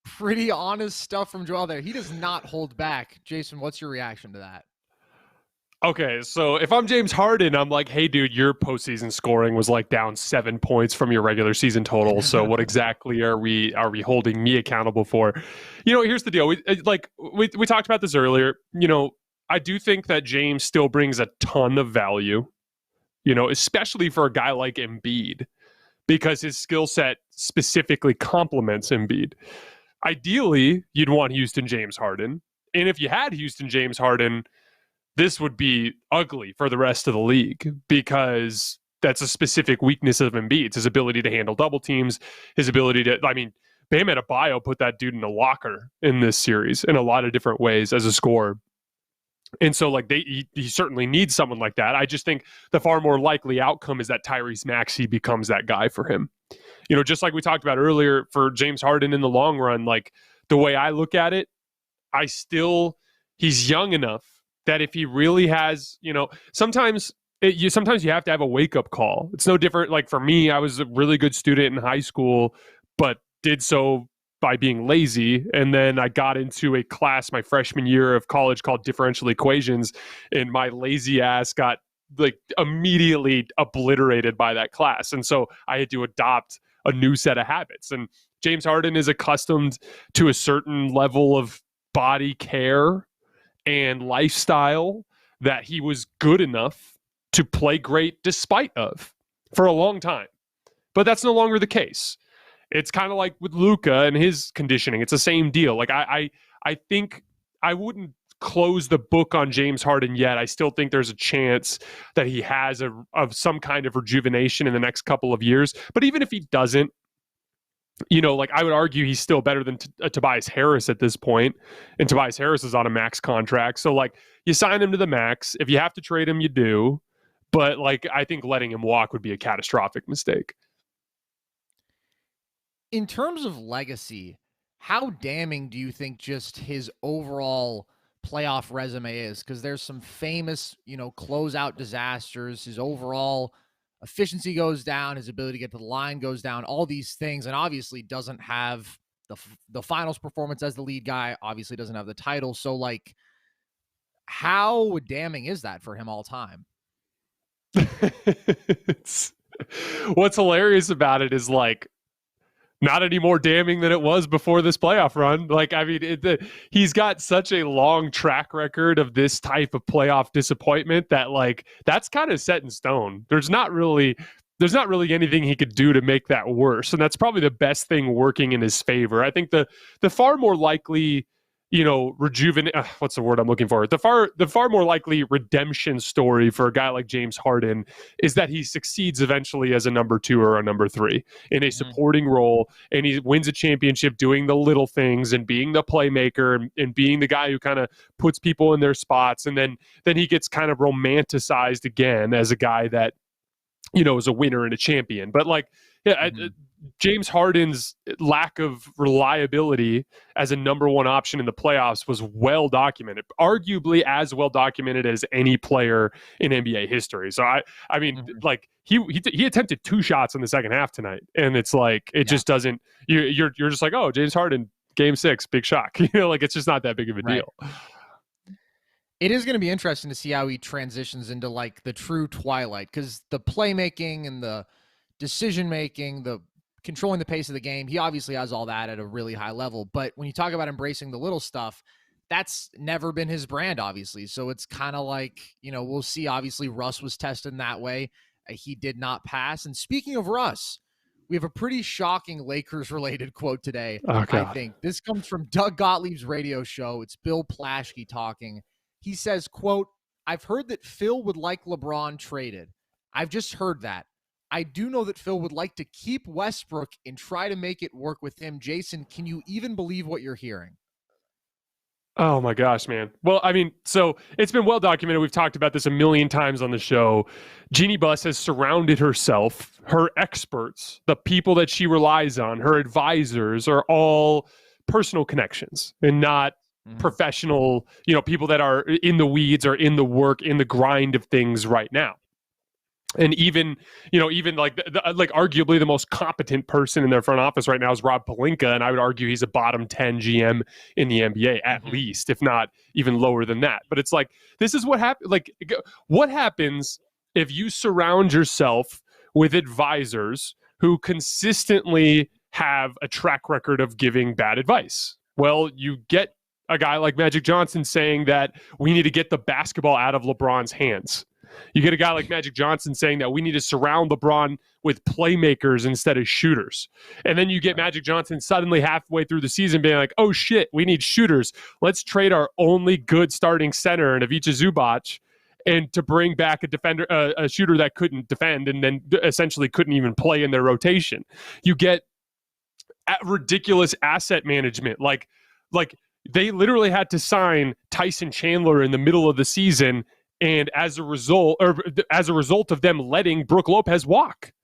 Speaker 3: Pretty honest stuff from Joel there. He does not hold back. Jason, what's your reaction to that?
Speaker 1: Okay, so if I'm James Harden, I'm like, hey, dude, your postseason scoring was like down 7 points from your regular season total. So what exactly are we holding me accountable for? Here's the deal. We talked about this earlier. I do think that James still brings a ton of value, especially for a guy like Embiid, because his skill set specifically complements Embiid. Ideally, you'd want Houston James Harden. And if you had Houston James Harden, this would be ugly for the rest of the league, because that's a specific weakness of Embiid's, his ability to handle double teams, his ability to, Bam Adebayo put that dude in a locker in this series in a lot of different ways as a scorer. And so he certainly needs someone like that. I just think the far more likely outcome is that Tyrese Maxey becomes that guy for him. Just like we talked about earlier for James Harden in the long run, the way I look at it, he's young enough that if he really has, sometimes you have to have a wake-up call. It's no different. For me, I was a really good student in high school, but did so by being lazy. And then I got into a class my freshman year of college called differential equations, and my lazy ass got immediately obliterated by that class. And so I had to adopt a new set of habits. And James Harden is accustomed to a certain level of body care and lifestyle that he was good enough to play great despite of for a long time. But that's no longer the case. It's kind of like with Luka and his conditioning. It's the same deal. I think I wouldn't close the book on James Harden yet. I still think there's a chance that he has of some kind of rejuvenation in the next couple of years. But even if he doesn't, I would argue he's still better than Tobias Harris at this point, and Tobias Harris is on a max contract. So you sign him to the max. If you have to trade him, you do. But I think letting him walk would be a catastrophic mistake.
Speaker 3: In terms of legacy, how damning do you think just his overall playoff resume is? Because there's some famous, closeout disasters. His overall efficiency goes down, his ability to get to the line goes down, all these things, and obviously doesn't have the finals performance as the lead guy, obviously doesn't have the title. So how damning is that for him all time?
Speaker 1: What's hilarious about it is not any more damning than it was before this playoff run. He's got such a long track record of this type of playoff disappointment that that's kind of set in stone. There's not really anything he could do to make that worse. And that's probably the best thing working in his favor. I think the far more likely, what's the word I'm looking for? The far more likely redemption story for a guy like James Harden is that he succeeds eventually as a number 2 or a number 3 in a supporting role, and he wins a championship doing the little things and being the playmaker and being the guy who kind of puts people in their spots, and then he gets kind of romanticized again as a guy that is a winner and a champion. But James Harden's lack of reliability as a number 1 option in the playoffs was well documented, arguably as well documented as any player in NBA history. So he attempted 2 shots in the second half tonight, and it's just doesn't. You're just oh, James Harden, Game 6, big shock. It's just not that big of a deal.
Speaker 3: It is going to be interesting to see how he transitions into the true twilight, because the playmaking and the decision-making, the controlling the pace of the game, he obviously has all that at a really high level. But when you talk about embracing the little stuff, that's never been his brand, obviously. So it's kind of we'll see. Obviously, Russ was tested in that way. He did not pass. And speaking of Russ, we have a pretty shocking Lakers-related quote today. I think this comes from Doug Gottlieb's radio show. It's Bill Plaschke talking. He says, quote, "I've heard that Phil would like LeBron traded. I've just heard that. I do know that Phil would like to keep Westbrook and try to make it work with him." Jason, can you even believe what you're hearing?
Speaker 1: Oh my gosh, man. Well, so it's been well documented. We've talked about this a million times on the show. Jeannie Buss has surrounded herself, her experts, the people that she relies on, her advisors are all personal connections and not professional, people that are in the weeds or in the work, in the grind of things right now. And even like like arguably the most competent person in their front office right now is Rob Pelinka, and I would argue he's a bottom 10 GM in the NBA at least, if not even lower than that. But it's like, this is what happens. Like, what happens if you surround yourself with advisors who consistently have a track record of giving bad advice? Well, you get a guy like Magic Johnson saying that we need to get the basketball out of LeBron's hands. You get a guy like Magic Johnson saying that we need to surround LeBron with playmakers instead of shooters. And then you get Magic Johnson suddenly halfway through the season being like, oh shit, we need shooters. Let's trade our only good starting center in Ivica Zubac and to bring back a defender, a shooter that couldn't defend and then essentially couldn't even play in their rotation. You get ridiculous asset management. Like they literally had to sign Tyson Chandler in the middle of the season, and as a result of them letting Brook Lopez walk.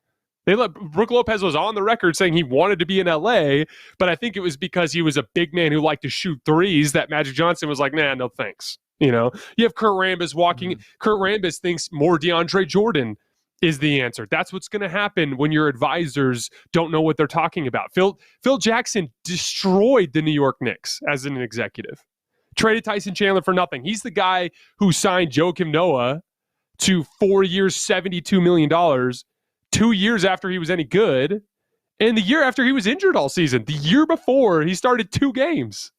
Speaker 1: Brook Lopez was on the record saying he wanted to be in LA, but I think it was because he was a big man who liked to shoot threes that Magic Johnson was like, nah, no thanks. You have Kurt Rambis walking. Kurt Rambis thinks more DeAndre Jordan is the answer. That's what's going to happen when your advisors don't know what they're talking about. Phil Jackson destroyed the New York Knicks as an executive. Traded Tyson Chandler for nothing. He's the guy who signed Joakim Noah to 4 years, $72 million, 2 years after he was any good, and the year after he was injured all season. The year before, he started 2 games.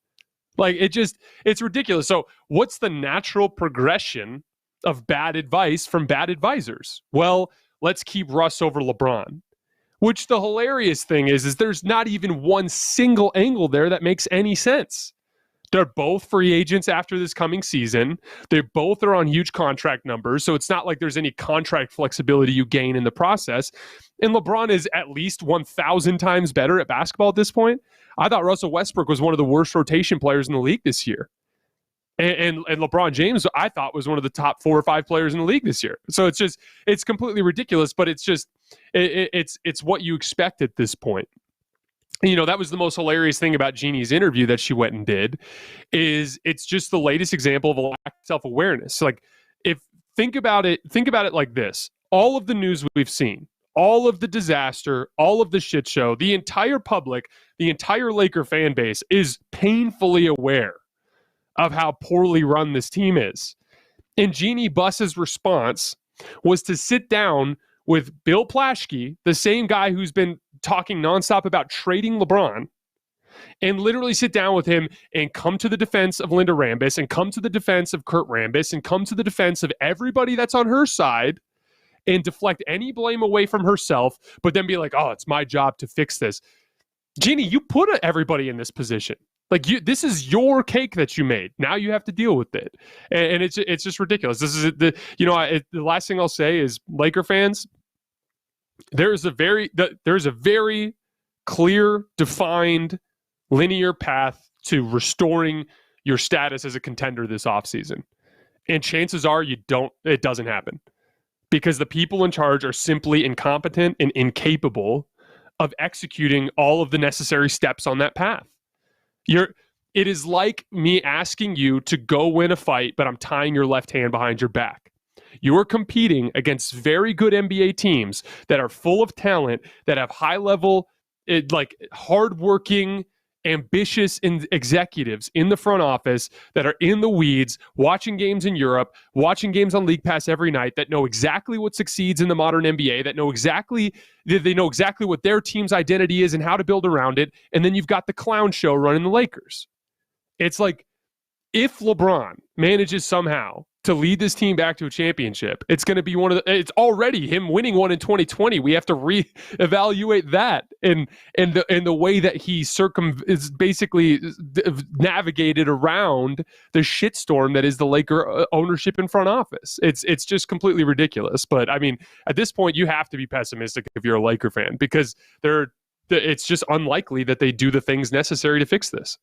Speaker 1: Like, it's ridiculous. So what's the natural progression of bad advice from bad advisors? Well, let's keep Russ over LeBron. Which the hilarious thing is there's not even one single angle there that makes any sense. They're both free agents after this coming season. They both are on huge contract numbers, so it's not like there's any contract flexibility you gain in the process. And LeBron is at least 1,000 times better at basketball at this point. I thought Russell Westbrook was one of the worst rotation players in the league this year. And LeBron James, I thought, was one of the top 4 or 5 players in the league this year. So it's completely ridiculous, but it's what you expect at this point. That was the most hilarious thing about Jeannie's interview that she went and did, is it's just the latest example of a lack of self-awareness. Like, think about it like this. All of the news we've seen, all of the disaster, all of the shit show, the entire public, the entire Laker fan base is painfully aware of how poorly run this team is. And Jeannie Buss's response was to sit down with Bill Plaschke, the same guy who's been talking nonstop about trading LeBron, and literally sit down with him and come to the defense of Linda Rambis and come to the defense of Kurt Rambis and come to the defense of everybody that's on her side and deflect any blame away from herself, but then be like, oh, it's my job to fix this. Jeannie, you put everybody in this position. Like, this is your cake that you made. Now you have to deal with it, and it's just ridiculous. This is the last thing I'll say is, Laker fans, there's a very clear, defined, linear path to restoring your status as a contender this offseason. And chances are it doesn't happen, because the people in charge are simply incompetent and incapable of executing all of the necessary steps on that path. It is like me asking you to go win a fight, but I'm tying your left hand behind your back. You are competing against very good NBA teams that are full of talent, that have high level, hardworking, ambitious executives in the front office that are in the weeds, watching games in Europe, watching games on League Pass every night, that know exactly what succeeds in the modern NBA, that know exactly what their team's identity is and how to build around it. And then you've got the clown show running the Lakers. It's like, if LeBron manages somehow to lead this team back to a championship, it's going to be it's already him winning one in 2020. We have to reevaluate that and the way that he is basically navigated around the shitstorm that is the Laker ownership and front office. It's just completely ridiculous. But I mean, at this point, you have to be pessimistic if you're a Laker fan, because it's just unlikely that they do the things necessary to fix this.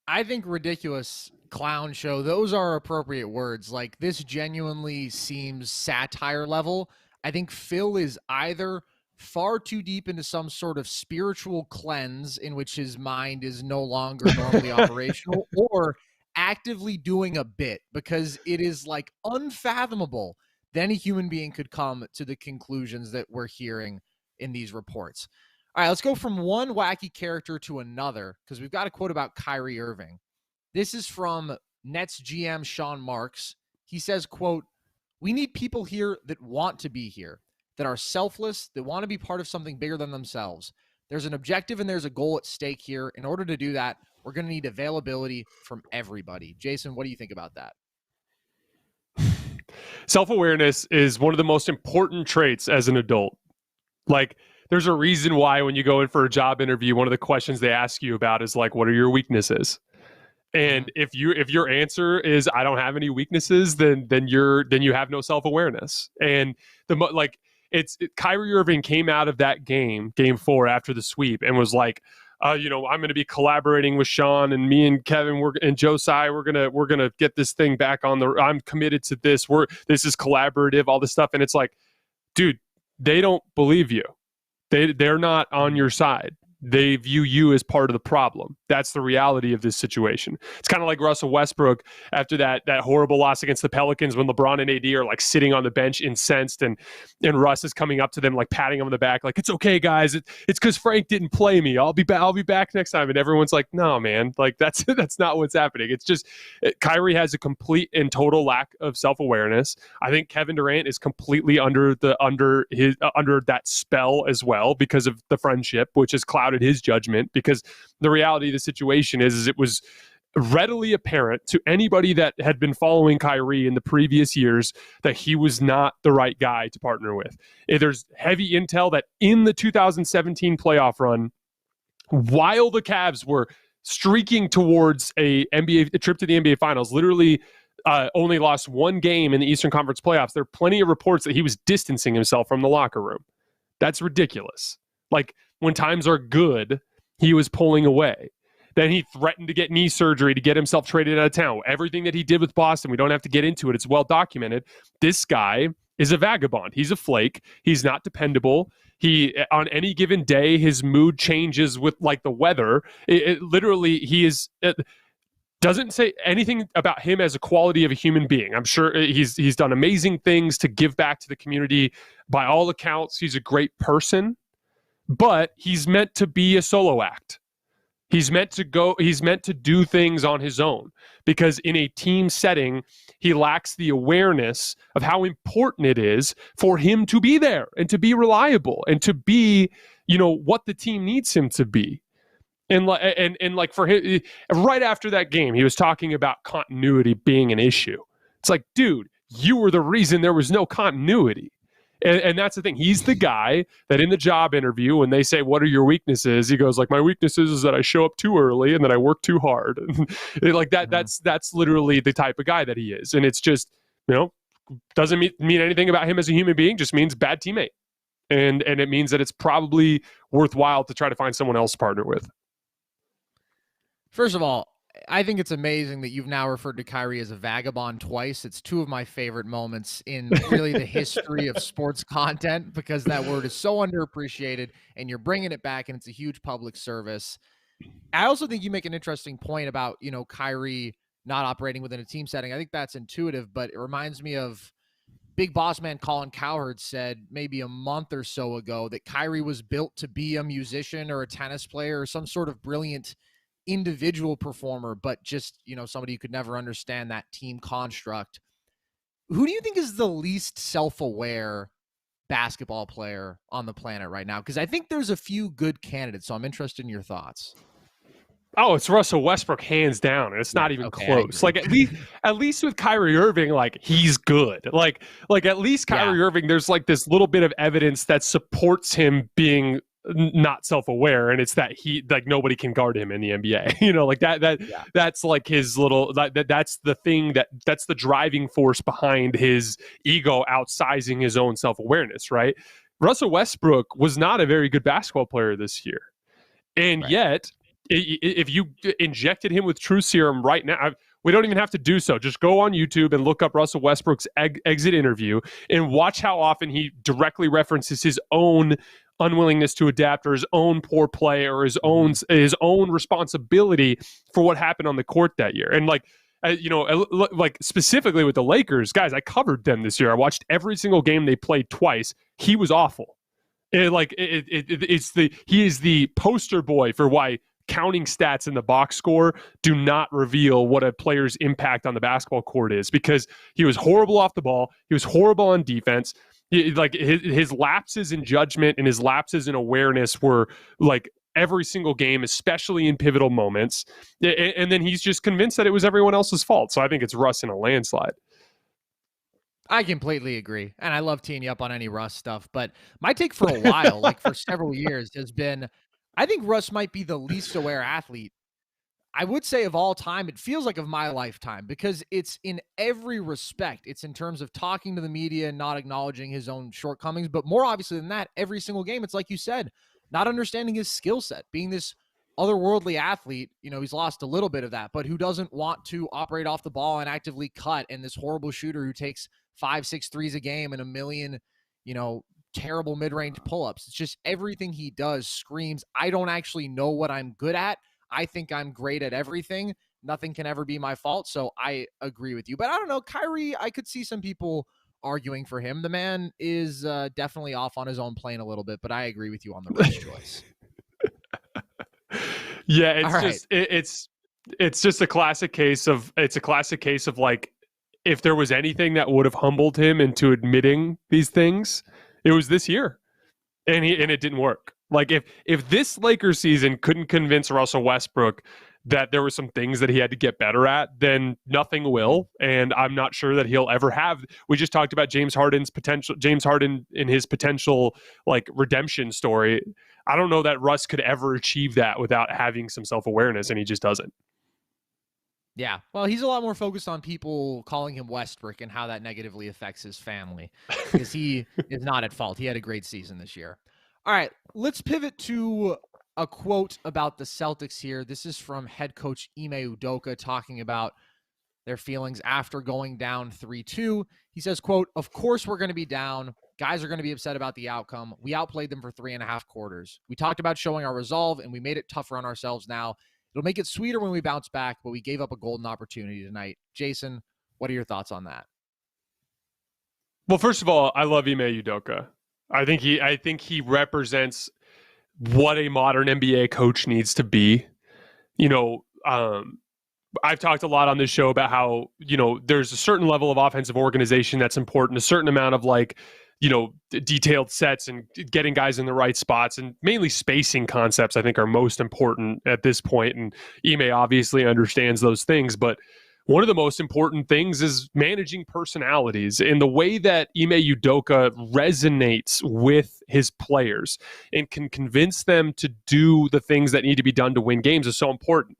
Speaker 3: I think ridiculous, clown show, those are appropriate words. Like, this genuinely seems satire level. I think Phil is either far too deep into some sort of spiritual cleanse in which his mind is no longer normally operational, or actively doing a bit, because it is like unfathomable that any human being could come to the conclusions that we're hearing in these reports. All right, let's go from one wacky character to another, because we've got a quote about Kyrie Irving. This is from Nets GM Sean Marks. He says, quote, "We need people here that want to be here, that are selfless, that want to be part of something bigger than themselves. There's an objective and there's a goal at stake here. In order to do that, we're going to need availability from everybody." Jason, what do you think about that?
Speaker 1: Self-awareness is one of the most important traits as an adult. Like, there's a reason why when you go in for a job interview, one of the questions they ask you about is like, what are your weaknesses? And if your answer is I don't have any weaknesses, then you have no self-awareness. And Kyrie Irving came out of that game 4 after the sweep, and was like, I'm going to be collaborating with Sean, and me and Kevin and Josiah, we're gonna get this thing back on the. I'm committed to this. This is collaborative, all this stuff, and it's like, dude, they don't believe you. They're not on your side. They view you as part of the problem. That's the reality of this situation. It's kind of like Russell Westbrook after that horrible loss against the Pelicans, when LeBron and AD are like sitting on the bench incensed, and Russ is coming up to them, like patting them on the back, like, it's okay, guys. It's because Frank didn't play me. I'll be back next time. And everyone's like, no, man, like that's not what's happening. It's just Kyrie has a complete and total lack of self-awareness. I think Kevin Durant is completely under that spell as well, because of the friendship, which has clouded his judgment, because the reality of the situation is it was readily apparent to anybody that had been following Kyrie in the previous years that he was not the right guy to partner with. There's heavy intel that in the 2017 playoff run, while the Cavs were streaking towards a trip to the NBA Finals, literally only lost one game in the Eastern Conference playoffs, there are plenty of reports that he was distancing himself from the locker room. That's ridiculous. Like, when times are good, he was pulling away. Then he threatened to get knee surgery to get himself traded out of town. Everything that he did with Boston, we don't have to get into it. It's well documented. This guy is a vagabond. He's a flake. He's not dependable. He, on any given day, his mood changes with like the weather. Literally, he is... doesn't say anything about him as a quality of a human being. I'm sure he's done amazing things to give back to the community. By all accounts, he's a great person. But he's meant to be a solo act. He's meant to do things on his own, because in a team setting, he lacks the awareness of how important it is for him to be there and to be reliable and to be, what the team needs him to be. And like for him, right after that game, he was talking about continuity being an issue. It's like, dude, you were the reason there was no continuity. And that's the thing. He's the guy that in the job interview, when they say, what are your weaknesses? He goes like, my weaknesses is that I show up too early and that I work too hard. Like that. Mm-hmm. That's literally the type of guy that he is. And it's just, doesn't mean anything about him as a human being, just means bad teammate. And it means that it's probably worthwhile to try to find someone else to partner with.
Speaker 3: First of all, I think it's amazing that you've now referred to Kyrie as a vagabond twice. It's two of my favorite moments in really the history of sports content, because that word is so underappreciated, and you're bringing it back, and it's a huge public service. I also think you make an interesting point about, Kyrie not operating within a team setting. I think that's intuitive, but it reminds me of big boss man Colin Cowherd said maybe a month or so ago that Kyrie was built to be a musician or a tennis player or some sort of brilliant individual performer, but just, somebody who could never understand that team construct. Who do you think is the least self-aware basketball player on the planet right now? Because I think there's a few good candidates, so I'm interested in your thoughts.
Speaker 1: Oh, it's Russell Westbrook, hands down, and it's not even close. Like at least with Kyrie Irving, like he's good. Like at least Kyrie Irving, there's like this little bit of evidence that supports him being not self-aware, and it's that he, like, nobody can guard him in the NBA. Like that's like his little, that's the thing that's the driving force behind his ego outsizing his own self-awareness, right? Russell Westbrook was not a very good basketball player this year, and yet if you injected him with True Serum right now, We don't even have to do so. Just go on YouTube and look up Russell Westbrook's exit interview and watch how often he directly references his own unwillingness to adapt or his own poor play or his own responsibility for what happened on the court that year. And like specifically with the Lakers, guys, I covered them this year. I watched every single game they played twice. He was awful. He is the poster boy for why counting stats in the box score do not reveal what a player's impact on the basketball court is, because he was horrible off the ball. He was horrible on defense. His lapses in judgment and his lapses in awareness were like every single game, especially in pivotal moments. And then he's just convinced that it was everyone else's fault. So I think it's Russ in a landslide.
Speaker 3: I completely agree. And I love teeing you up on any Russ stuff. But my take for a while, like for several years, has been, I think Russ might be the least aware athlete, I would say, of all time. It feels like of my lifetime, because it's in every respect. It's in terms of talking to the media and not acknowledging his own shortcomings. But more obviously than that, every single game, it's like you said, not understanding his skill set, being this otherworldly athlete. He's lost a little bit of that, but who doesn't want to operate off the ball and actively cut, and this horrible shooter who takes 5-6 threes a game and a million, terrible mid-range pull-ups. It's just everything he does screams, I don't actually know what I'm good at. I think I'm great at everything. Nothing can ever be my fault. So I agree with you. But I don't know, Kyrie, I could see some people arguing for him. The man is definitely off on his own plane a little bit, but I agree with you on the Russ choice.
Speaker 1: Yeah, it's just a classic case of like, if there was anything that would have humbled him into admitting these things, it was this year. And it didn't work. Like if this Lakers season couldn't convince Russell Westbrook that there were some things that he had to get better at, then nothing will. And I'm not sure that he'll ever have. We just talked about James Harden in his potential like redemption story. I don't know that Russ could ever achieve that without having some self-awareness, and he just doesn't.
Speaker 3: Yeah, well, he's a lot more focused on people calling him Westbrook and how that negatively affects his family, because he is not at fault. He had a great season this year. All right, let's pivot to a quote about the Celtics here. This is from head coach Ime Udoka talking about their feelings after going down 3-2. He says, quote, "Of course we're going to be down. Guys are going to be upset about the outcome. We outplayed them for 3.5 quarters. We talked about showing our resolve, and we made it tougher on ourselves now. It'll make it sweeter when we bounce back, but we gave up a golden opportunity tonight." Jason, what are your thoughts on that?
Speaker 1: Well, first of all, I love Ime Udoka. I think he represents what a modern NBA coach needs to be. I've talked a lot on this show about how, there's a certain level of offensive organization that's important, a certain amount of detailed sets and getting guys in the right spots, and mainly spacing concepts, I think, are most important at this point. And Ime obviously understands those things, but one of the most important things is managing personalities, and the way that Ime Udoka resonates with his players and can convince them to do the things that need to be done to win games is so important.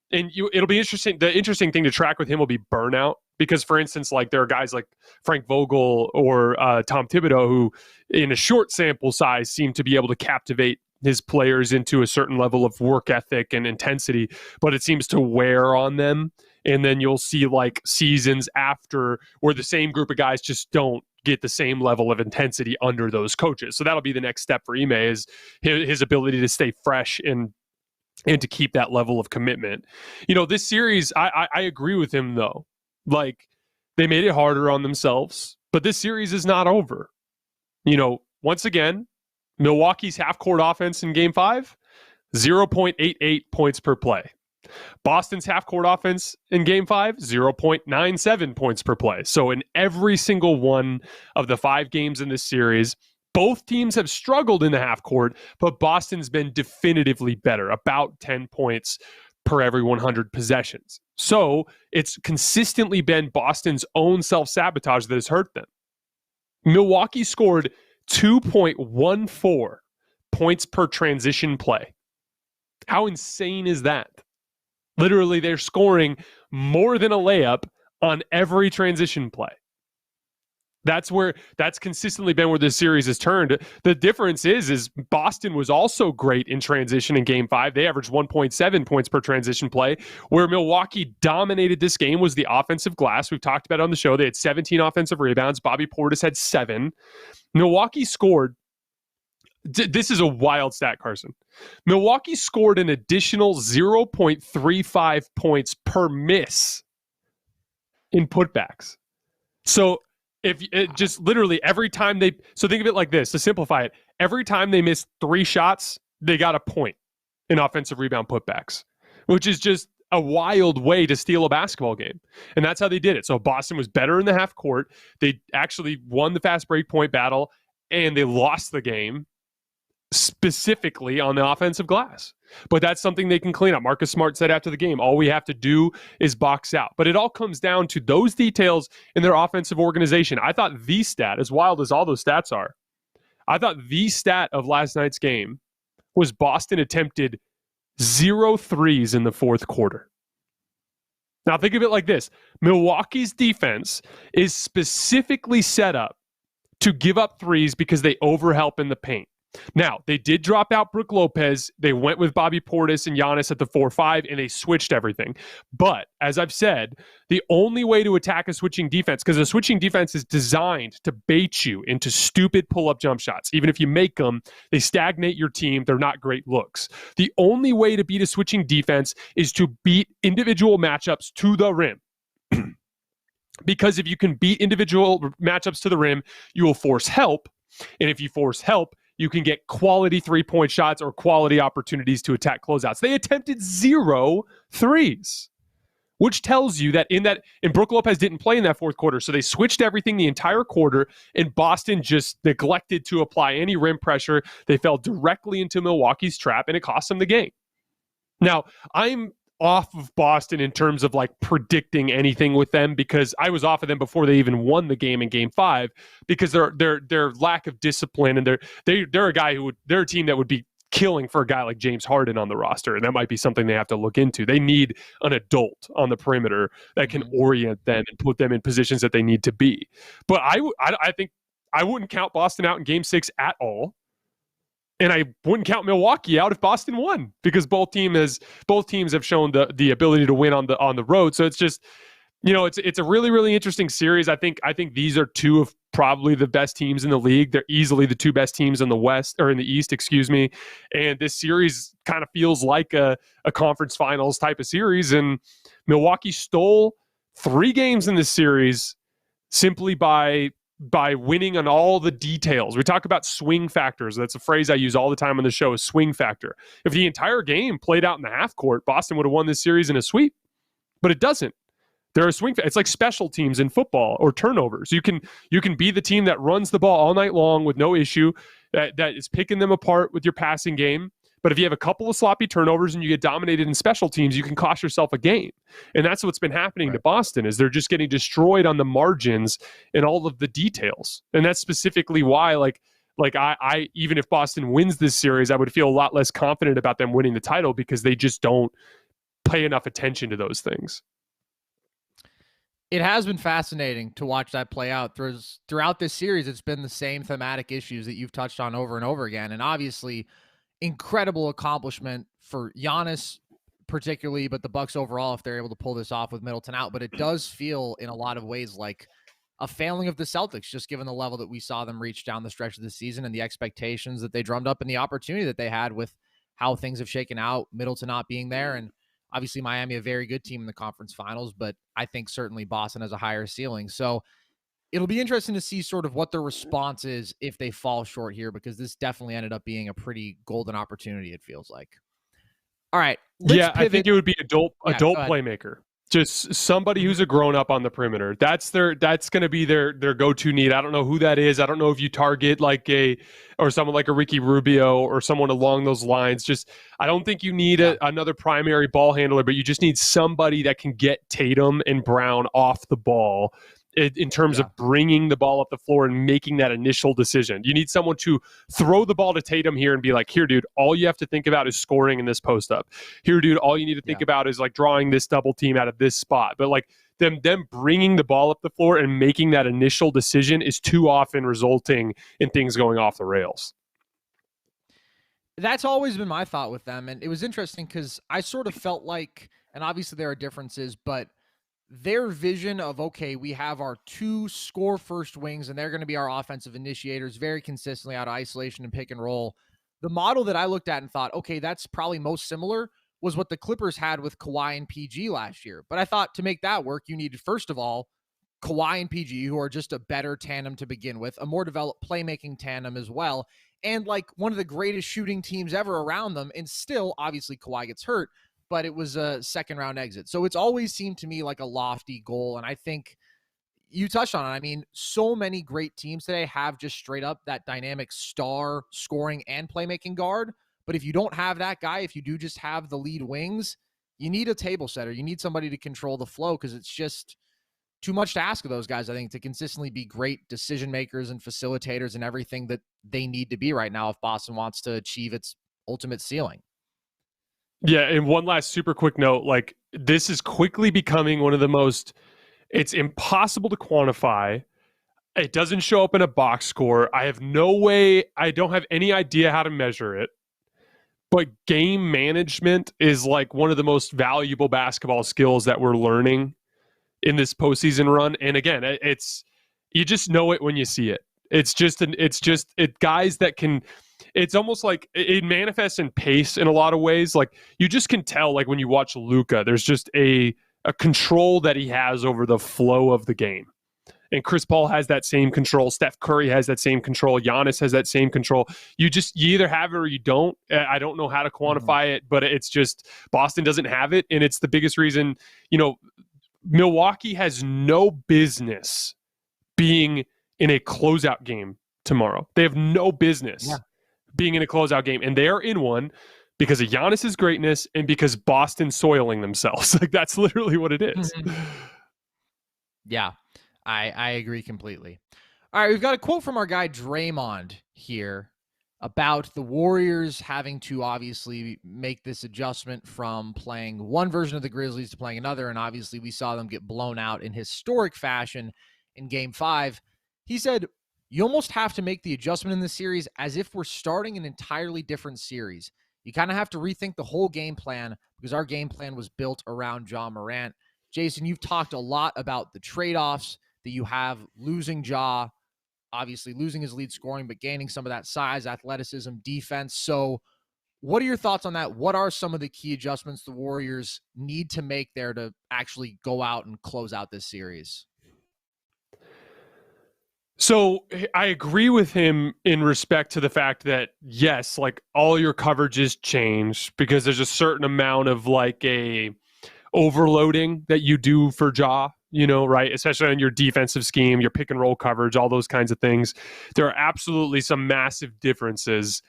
Speaker 1: It'll be interesting. The interesting thing to track with him will be burnout, because, for instance, there are guys like Frank Vogel or Tom Thibodeau who, in a short sample size, seem to be able to captivate his players into a certain level of work ethic and intensity, but it seems to wear on them. And then you'll see seasons after where the same group of guys just don't get the same level of intensity under those coaches. So that'll be the next step for Ime, is his ability to stay fresh and to keep that level of commitment. This series, I agree with him, though. They made it harder on themselves, but this series is not over. Once again, Milwaukee's half-court offense in Game 5, 0.88 points per play. Boston's half-court offense in Game 5, 0.97 points per play. So in every single one of the 5 games in this series, both teams have struggled in the half-court, but Boston's been definitively better, about 10 points per every 100 possessions. So it's consistently been Boston's own self-sabotage that has hurt them. Milwaukee scored 2.14 points per transition play. How insane is that? Literally, they're scoring more than a layup on every transition play. That's consistently been where this series has turned. The difference is Boston was also great in transition in Game 5. They averaged 1.7 points per transition play. Where Milwaukee dominated this game was the offensive glass. We've talked about it on the show. They had 17 offensive rebounds. Bobby Portis had 7. Milwaukee scored. This is a wild stat, Carson. Milwaukee scored an additional 0.35 points per miss in putbacks. So if it just literally every time so think of it like this, to simplify it, every time they missed 3 shots, they got a point in offensive rebound putbacks, which is just a wild way to steal a basketball game. And that's how they did it. So Boston was better in the half court. They actually won the fast break point battle, and they lost the game specifically on the offensive glass. But that's something they can clean up. Marcus Smart said after the game, all we have to do is box out. But it all comes down to those details in their offensive organization. I thought the stat, as wild as all those stats are, I thought the stat of last night's game was Boston attempted 0 threes in the fourth quarter. Now think of it like this. Milwaukee's defense is specifically set up to give up threes because they overhelp in the paint. Now, they did drop out Brook Lopez. They went with Bobby Portis and Giannis at the 4-5, and they switched everything. But, as I've said, the only way to attack a switching defense, because a switching defense is designed to bait you into stupid pull-up jump shots. Even if you make them, they stagnate your team. They're not great looks. The only way to beat a switching defense is to beat individual matchups to the rim. Because if you can beat individual matchups to the rim, you will force help. And if you force help, you can get quality three-point shots or quality opportunities to attack closeouts. They attempted 0 threes, which tells you that and Brook Lopez didn't play in that fourth quarter, so they switched everything the entire quarter, and Boston just neglected to apply any rim pressure. They fell directly into Milwaukee's trap, and it cost them the game. Now, I'm off of Boston in terms of like predicting anything with them, because I was off of them before they even won the game in Game 5, because their lack of discipline, and they're a team that would be killing for a guy like James Harden on the roster, and that might be something they have to look into. They need an adult on the perimeter that can orient them and put them in positions that they need to be. But I think I wouldn't count Boston out in Game 6 at all. And I wouldn't count Milwaukee out if Boston won, because both teams have shown the ability to win on the road. So it's just, it's a really, really interesting series. I think these are two of probably the best teams in the league. They're easily the two best teams in the West, or in the East, excuse me. And this series kind of feels like a conference finals type of series. And Milwaukee stole 3 games in this series simply by winning on all the details. We talk about swing factors. That's a phrase I use all the time on the show, is swing factor. If the entire game played out in the half court, Boston would have won this series in a sweep, but it doesn't. There are swing factors. It's like special teams in football or turnovers. You can be the team that runs the ball all night long with no issue, that is picking them apart with your passing game. But if you have a couple of sloppy turnovers and you get dominated in special teams, you can cost yourself a game. And that's what's been happening to Boston, is they're just getting destroyed on the margins and all of the details. And that's specifically why, like I even if Boston wins this series, I would feel a lot less confident about them winning the title, because they just don't pay enough attention to those things.
Speaker 3: It has been fascinating to watch that play out. Throughout this series, it's been the same thematic issues that you've touched on over and over again. And obviously, incredible accomplishment for Giannis particularly, but the Bucks overall, if they're able to pull this off with Middleton out. But it does feel in a lot of ways like a failing of the Celtics, just given the level that we saw them reach down the stretch of the season and the expectations that they drummed up and the opportunity that they had with how things have shaken out, Middleton not being there. And obviously Miami, a very good team in the conference finals, but I think certainly Boston has a higher ceiling. So it'll be interesting to see sort of what the response is if they fall short here, because this definitely ended up being a pretty golden opportunity, it feels like. All right.
Speaker 1: Yeah, pivot. I think it would be adult playmaker. Just somebody who's a grown-up on the perimeter. That's going to be their go-to need. I don't know who that is. I don't know if you target someone like a Ricky Rubio or someone along those lines. Just, I don't think you need another primary ball handler, but you just need somebody that can get Tatum and Brown off the ball in terms of bringing the ball up the floor and making that initial decision. You need someone to throw the ball to Tatum here and be like, here, dude, all you have to think about is scoring in this post up. Here, dude, all you need to think about is like drawing this double team out of this spot. But like, them bringing the ball up the floor and making that initial decision is too often resulting in things going off the rails.
Speaker 3: That's always been my thought with them. And it was interesting because I sort of felt like, and obviously there are differences, but their vision of, okay, we have our 2 score first wings and they're going to be our offensive initiators very consistently out of isolation and pick and roll. The model that I looked at and thought, okay, that's probably most similar was what the Clippers had with Kawhi and PG last year. But I thought to make that work, you needed, first of all, Kawhi and PG, who are just a better tandem to begin with, a more developed playmaking tandem as well, and like one of the greatest shooting teams ever around them. And still, obviously, Kawhi gets hurt, but it was a second round exit. So it's always seemed to me like a lofty goal. And I think you touched on it. I mean, so many great teams today have just straight up that dynamic star scoring and playmaking guard. But if you don't have that guy, if you do just have the lead wings, you need a table setter. You need somebody to control the flow because it's just too much to ask of those guys, I think, to consistently be great decision makers and facilitators and everything that they need to be right now if Boston wants to achieve its ultimate ceiling.
Speaker 1: Yeah, and one last super quick note, like this is quickly becoming one of the most, it's impossible to quantify. It doesn't show up in a box score. I have no way, I don't have any idea how to measure it. But game management is like one of the most valuable basketball skills that we're learning in this postseason run. And again, it's, you just know it when you see it. It's guys that can, it's almost like it manifests in pace in a lot of ways. Like you just can tell, like when you watch Luka, there's just a control that he has over the flow of the game. And Chris Paul has that same control. Steph Curry has that same control. Giannis has that same control. You either have it or you don't. I don't know how to quantify it, but it's just Boston doesn't have it. And it's the biggest reason, Milwaukee has no business being in a closeout game tomorrow. They have no business being in a closeout game. And they are in one because of Giannis's greatness and because Boston's soiling themselves. Like that's literally what it is.
Speaker 3: Yeah. I agree completely. All right, we've got a quote from our guy Draymond here about the Warriors having to obviously make this adjustment from playing one version of the Grizzlies to playing another, and obviously we saw them get blown out in historic fashion in Game 5. He said, you almost have to make the adjustment in this series as if we're starting an entirely different series. You kind of have to rethink the whole game plan because our game plan was built around Ja Morant. Jason, you've talked a lot about the trade-offs that you have losing Ja, obviously losing his lead scoring, but gaining some of that size, athleticism, defense. So what are your thoughts on that? What are some of the key adjustments the Warriors need to make there to actually go out and close out this series?
Speaker 1: So I agree with him in respect to the fact that, yes, like all your coverages change because there's a certain amount of like a overloading that you do for Ja, right? Especially on your defensive scheme, your pick and roll coverage, all those kinds of things. There are absolutely some massive differences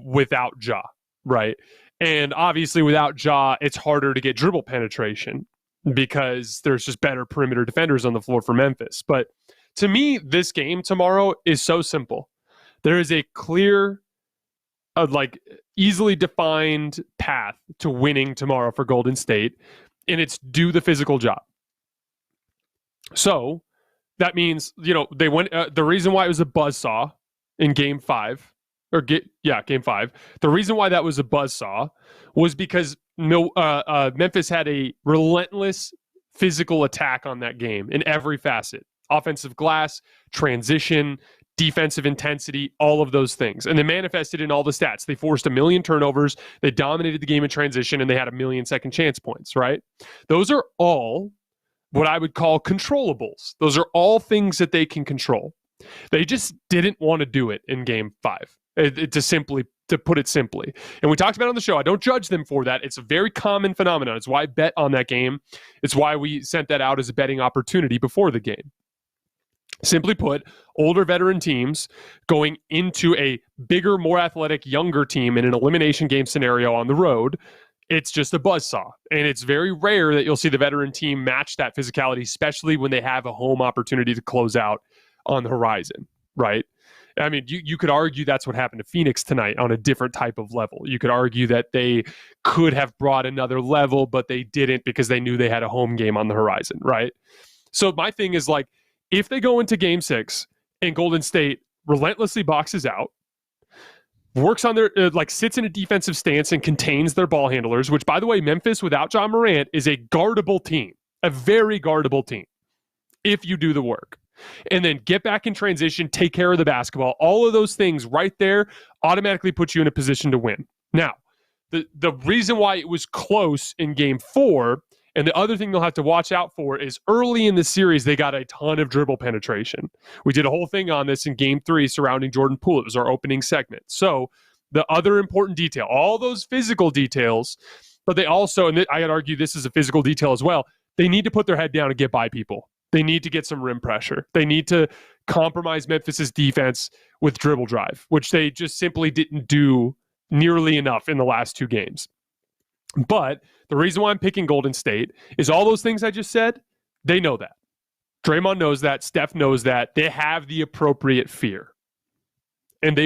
Speaker 1: without Ja, right? And obviously without Ja, it's harder to get dribble penetration because there's just better perimeter defenders on the floor for Memphis. But to me, this game tomorrow is so simple. There is a clear, easily defined path to winning tomorrow for Golden State, and it's do the physical job. So that means, they went, the reason why it was a buzzsaw in Game 5, Game 5, the reason why that was a buzzsaw was because Memphis had a relentless physical attack on that game in every facet. Offensive glass, transition, defensive intensity, all of those things. And they manifested in all the stats. They forced 1 million turnovers, they dominated the game in transition, and they had 1 million second chance points, right? Those are all what I would call controllables. Those are all things that they can control. They just didn't want to do it in Game 5, to put it simply. And we talked about it on the show. I don't judge them for that. It's a very common phenomenon. It's why I bet on that game. It's why we sent that out as a betting opportunity before the game. Simply put, older veteran teams going into a bigger, more athletic, younger team in an elimination game scenario on the road, it's just a buzzsaw. And it's very rare that you'll see the veteran team match that physicality, especially when they have a home opportunity to close out on the horizon. right? I mean, you could argue that's what happened to Phoenix tonight on a different type of level. You could argue that they could have brought another level, but they didn't because they knew they had a home game on the horizon, right? So my thing is like, if they go into game 6 and Golden State relentlessly boxes out, works on their, sits in a defensive stance and contains their ball handlers, which, by the way, Memphis without John Morant is a guardable team, a very guardable team, if you do the work. And then get back in transition, take care of the basketball. All of those things right there automatically put you in a position to win. Now, the reason why it was close in game 4, and the other thing they'll have to watch out for, is early in the series, they got a ton of dribble penetration. We did a whole thing on this in game 3 surrounding Jordan Poole. It was our opening segment. So the other important detail, all those physical details, but they also, and I'd argue this is a physical detail as well, they need to put their head down and get by people. They need to get some rim pressure. They need to compromise Memphis's defense with dribble drive, which they just simply didn't do nearly enough in the last 2 games. But the reason why I'm picking Golden State is all those things I just said, they know that. Draymond knows that. Steph knows that. They have the appropriate fear. And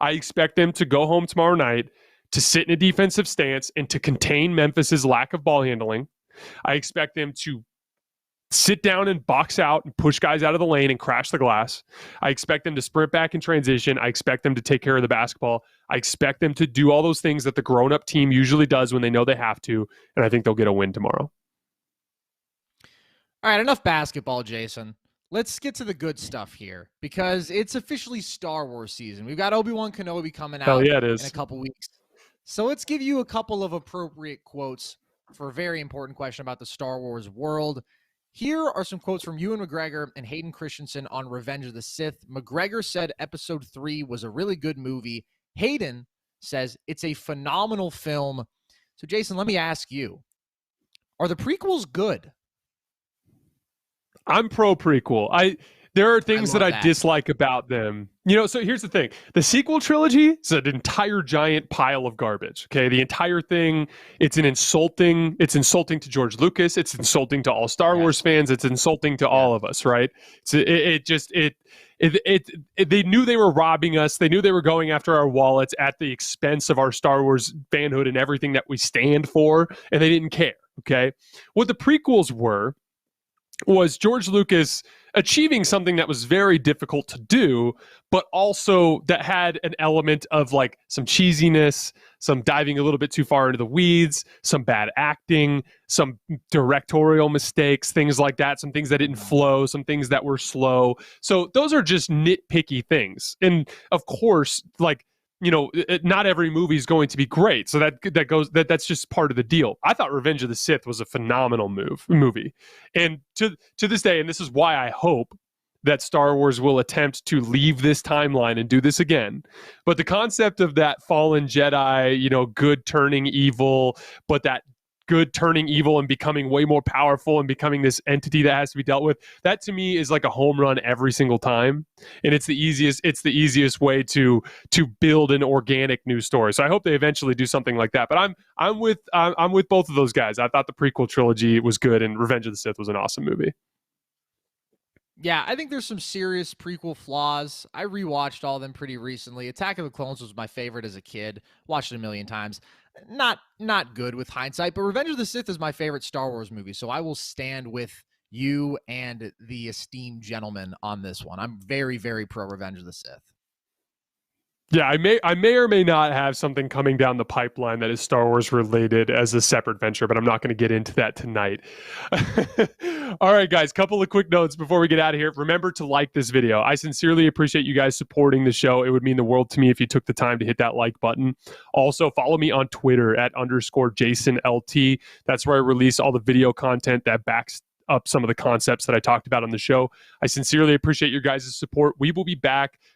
Speaker 1: I expect them to go home tomorrow night to sit in a defensive stance and to contain Memphis's lack of ball handling. I expect them to sit down and box out and push guys out of the lane and crash the glass. I expect them to sprint back in transition. I expect them to take care of the basketball. I expect them to do all those things that the grown-up team usually does when they know they have to, and I think they'll get a win tomorrow.
Speaker 3: All right, enough basketball, Jason. Let's get to the good stuff here, because it's officially Star Wars season. We've got Obi-Wan Kenobi coming out
Speaker 1: it is.
Speaker 3: in a couple weeks. So let's give you a couple of appropriate quotes for a very important question about the Star Wars world. Here are some quotes from Ewan McGregor and Hayden Christensen on Revenge of the Sith. McGregor said episode 3 was a really good movie. Hayden says it's a phenomenal film. So, Jason, let me ask you, are the prequels good?
Speaker 1: I'm pro prequel. There are things that I dislike about them. So here's the thing. The sequel trilogy is an entire giant pile of garbage. Okay. The entire thing, it's insulting to George Lucas. It's insulting to all Star Wars fans. It's insulting to all of us, right? So they knew they were robbing us. They knew they were going after our wallets at the expense of our Star Wars fanhood and everything that we stand for. And they didn't care. Okay. What the prequels was George Lucas achieving something that was very difficult to do, but also that had an element of like some cheesiness, some diving a little bit too far into the weeds, some bad acting, some directorial mistakes, things like that, some things that didn't flow, some things that were slow. So those are just nitpicky things. And of course, not every movie is going to be great. So that's just part of the deal. I thought Revenge of the Sith was a phenomenal movie. And to this day, and this is why I hope that Star Wars will attempt to leave this timeline and do this again. But the concept of that fallen Jedi, good turning evil, but that good turning evil and becoming way more powerful and becoming this entity that has to be dealt with, that to me is like a home run every single time. And it's the easiest way to build an organic news story. So I hope they eventually do something like that. But I'm with both of those guys. I thought the prequel trilogy was good and Revenge of the Sith was an awesome movie.
Speaker 3: Yeah, I think there's some serious prequel flaws. I rewatched all of them pretty recently. Attack of the Clones was my favorite as a kid. Watched it a million times. Not good with hindsight, but Revenge of the Sith is my favorite Star Wars movie, so I will stand with you and the esteemed gentleman on this one. I'm very, very pro Revenge of the Sith.
Speaker 1: Yeah, I may or may not have something coming down the pipeline that is Star Wars related as a separate venture, but I'm not going to get into that tonight. All right, guys, couple of quick notes before we get out of here. Remember to like this video. I sincerely appreciate you guys supporting the show. It would mean the world to me if you took the time to hit that like button. Also, follow me on Twitter at _JasonLT. That's where I release all the video content that backs up some of the concepts that I talked about on the show. I sincerely appreciate your guys' support. We will be back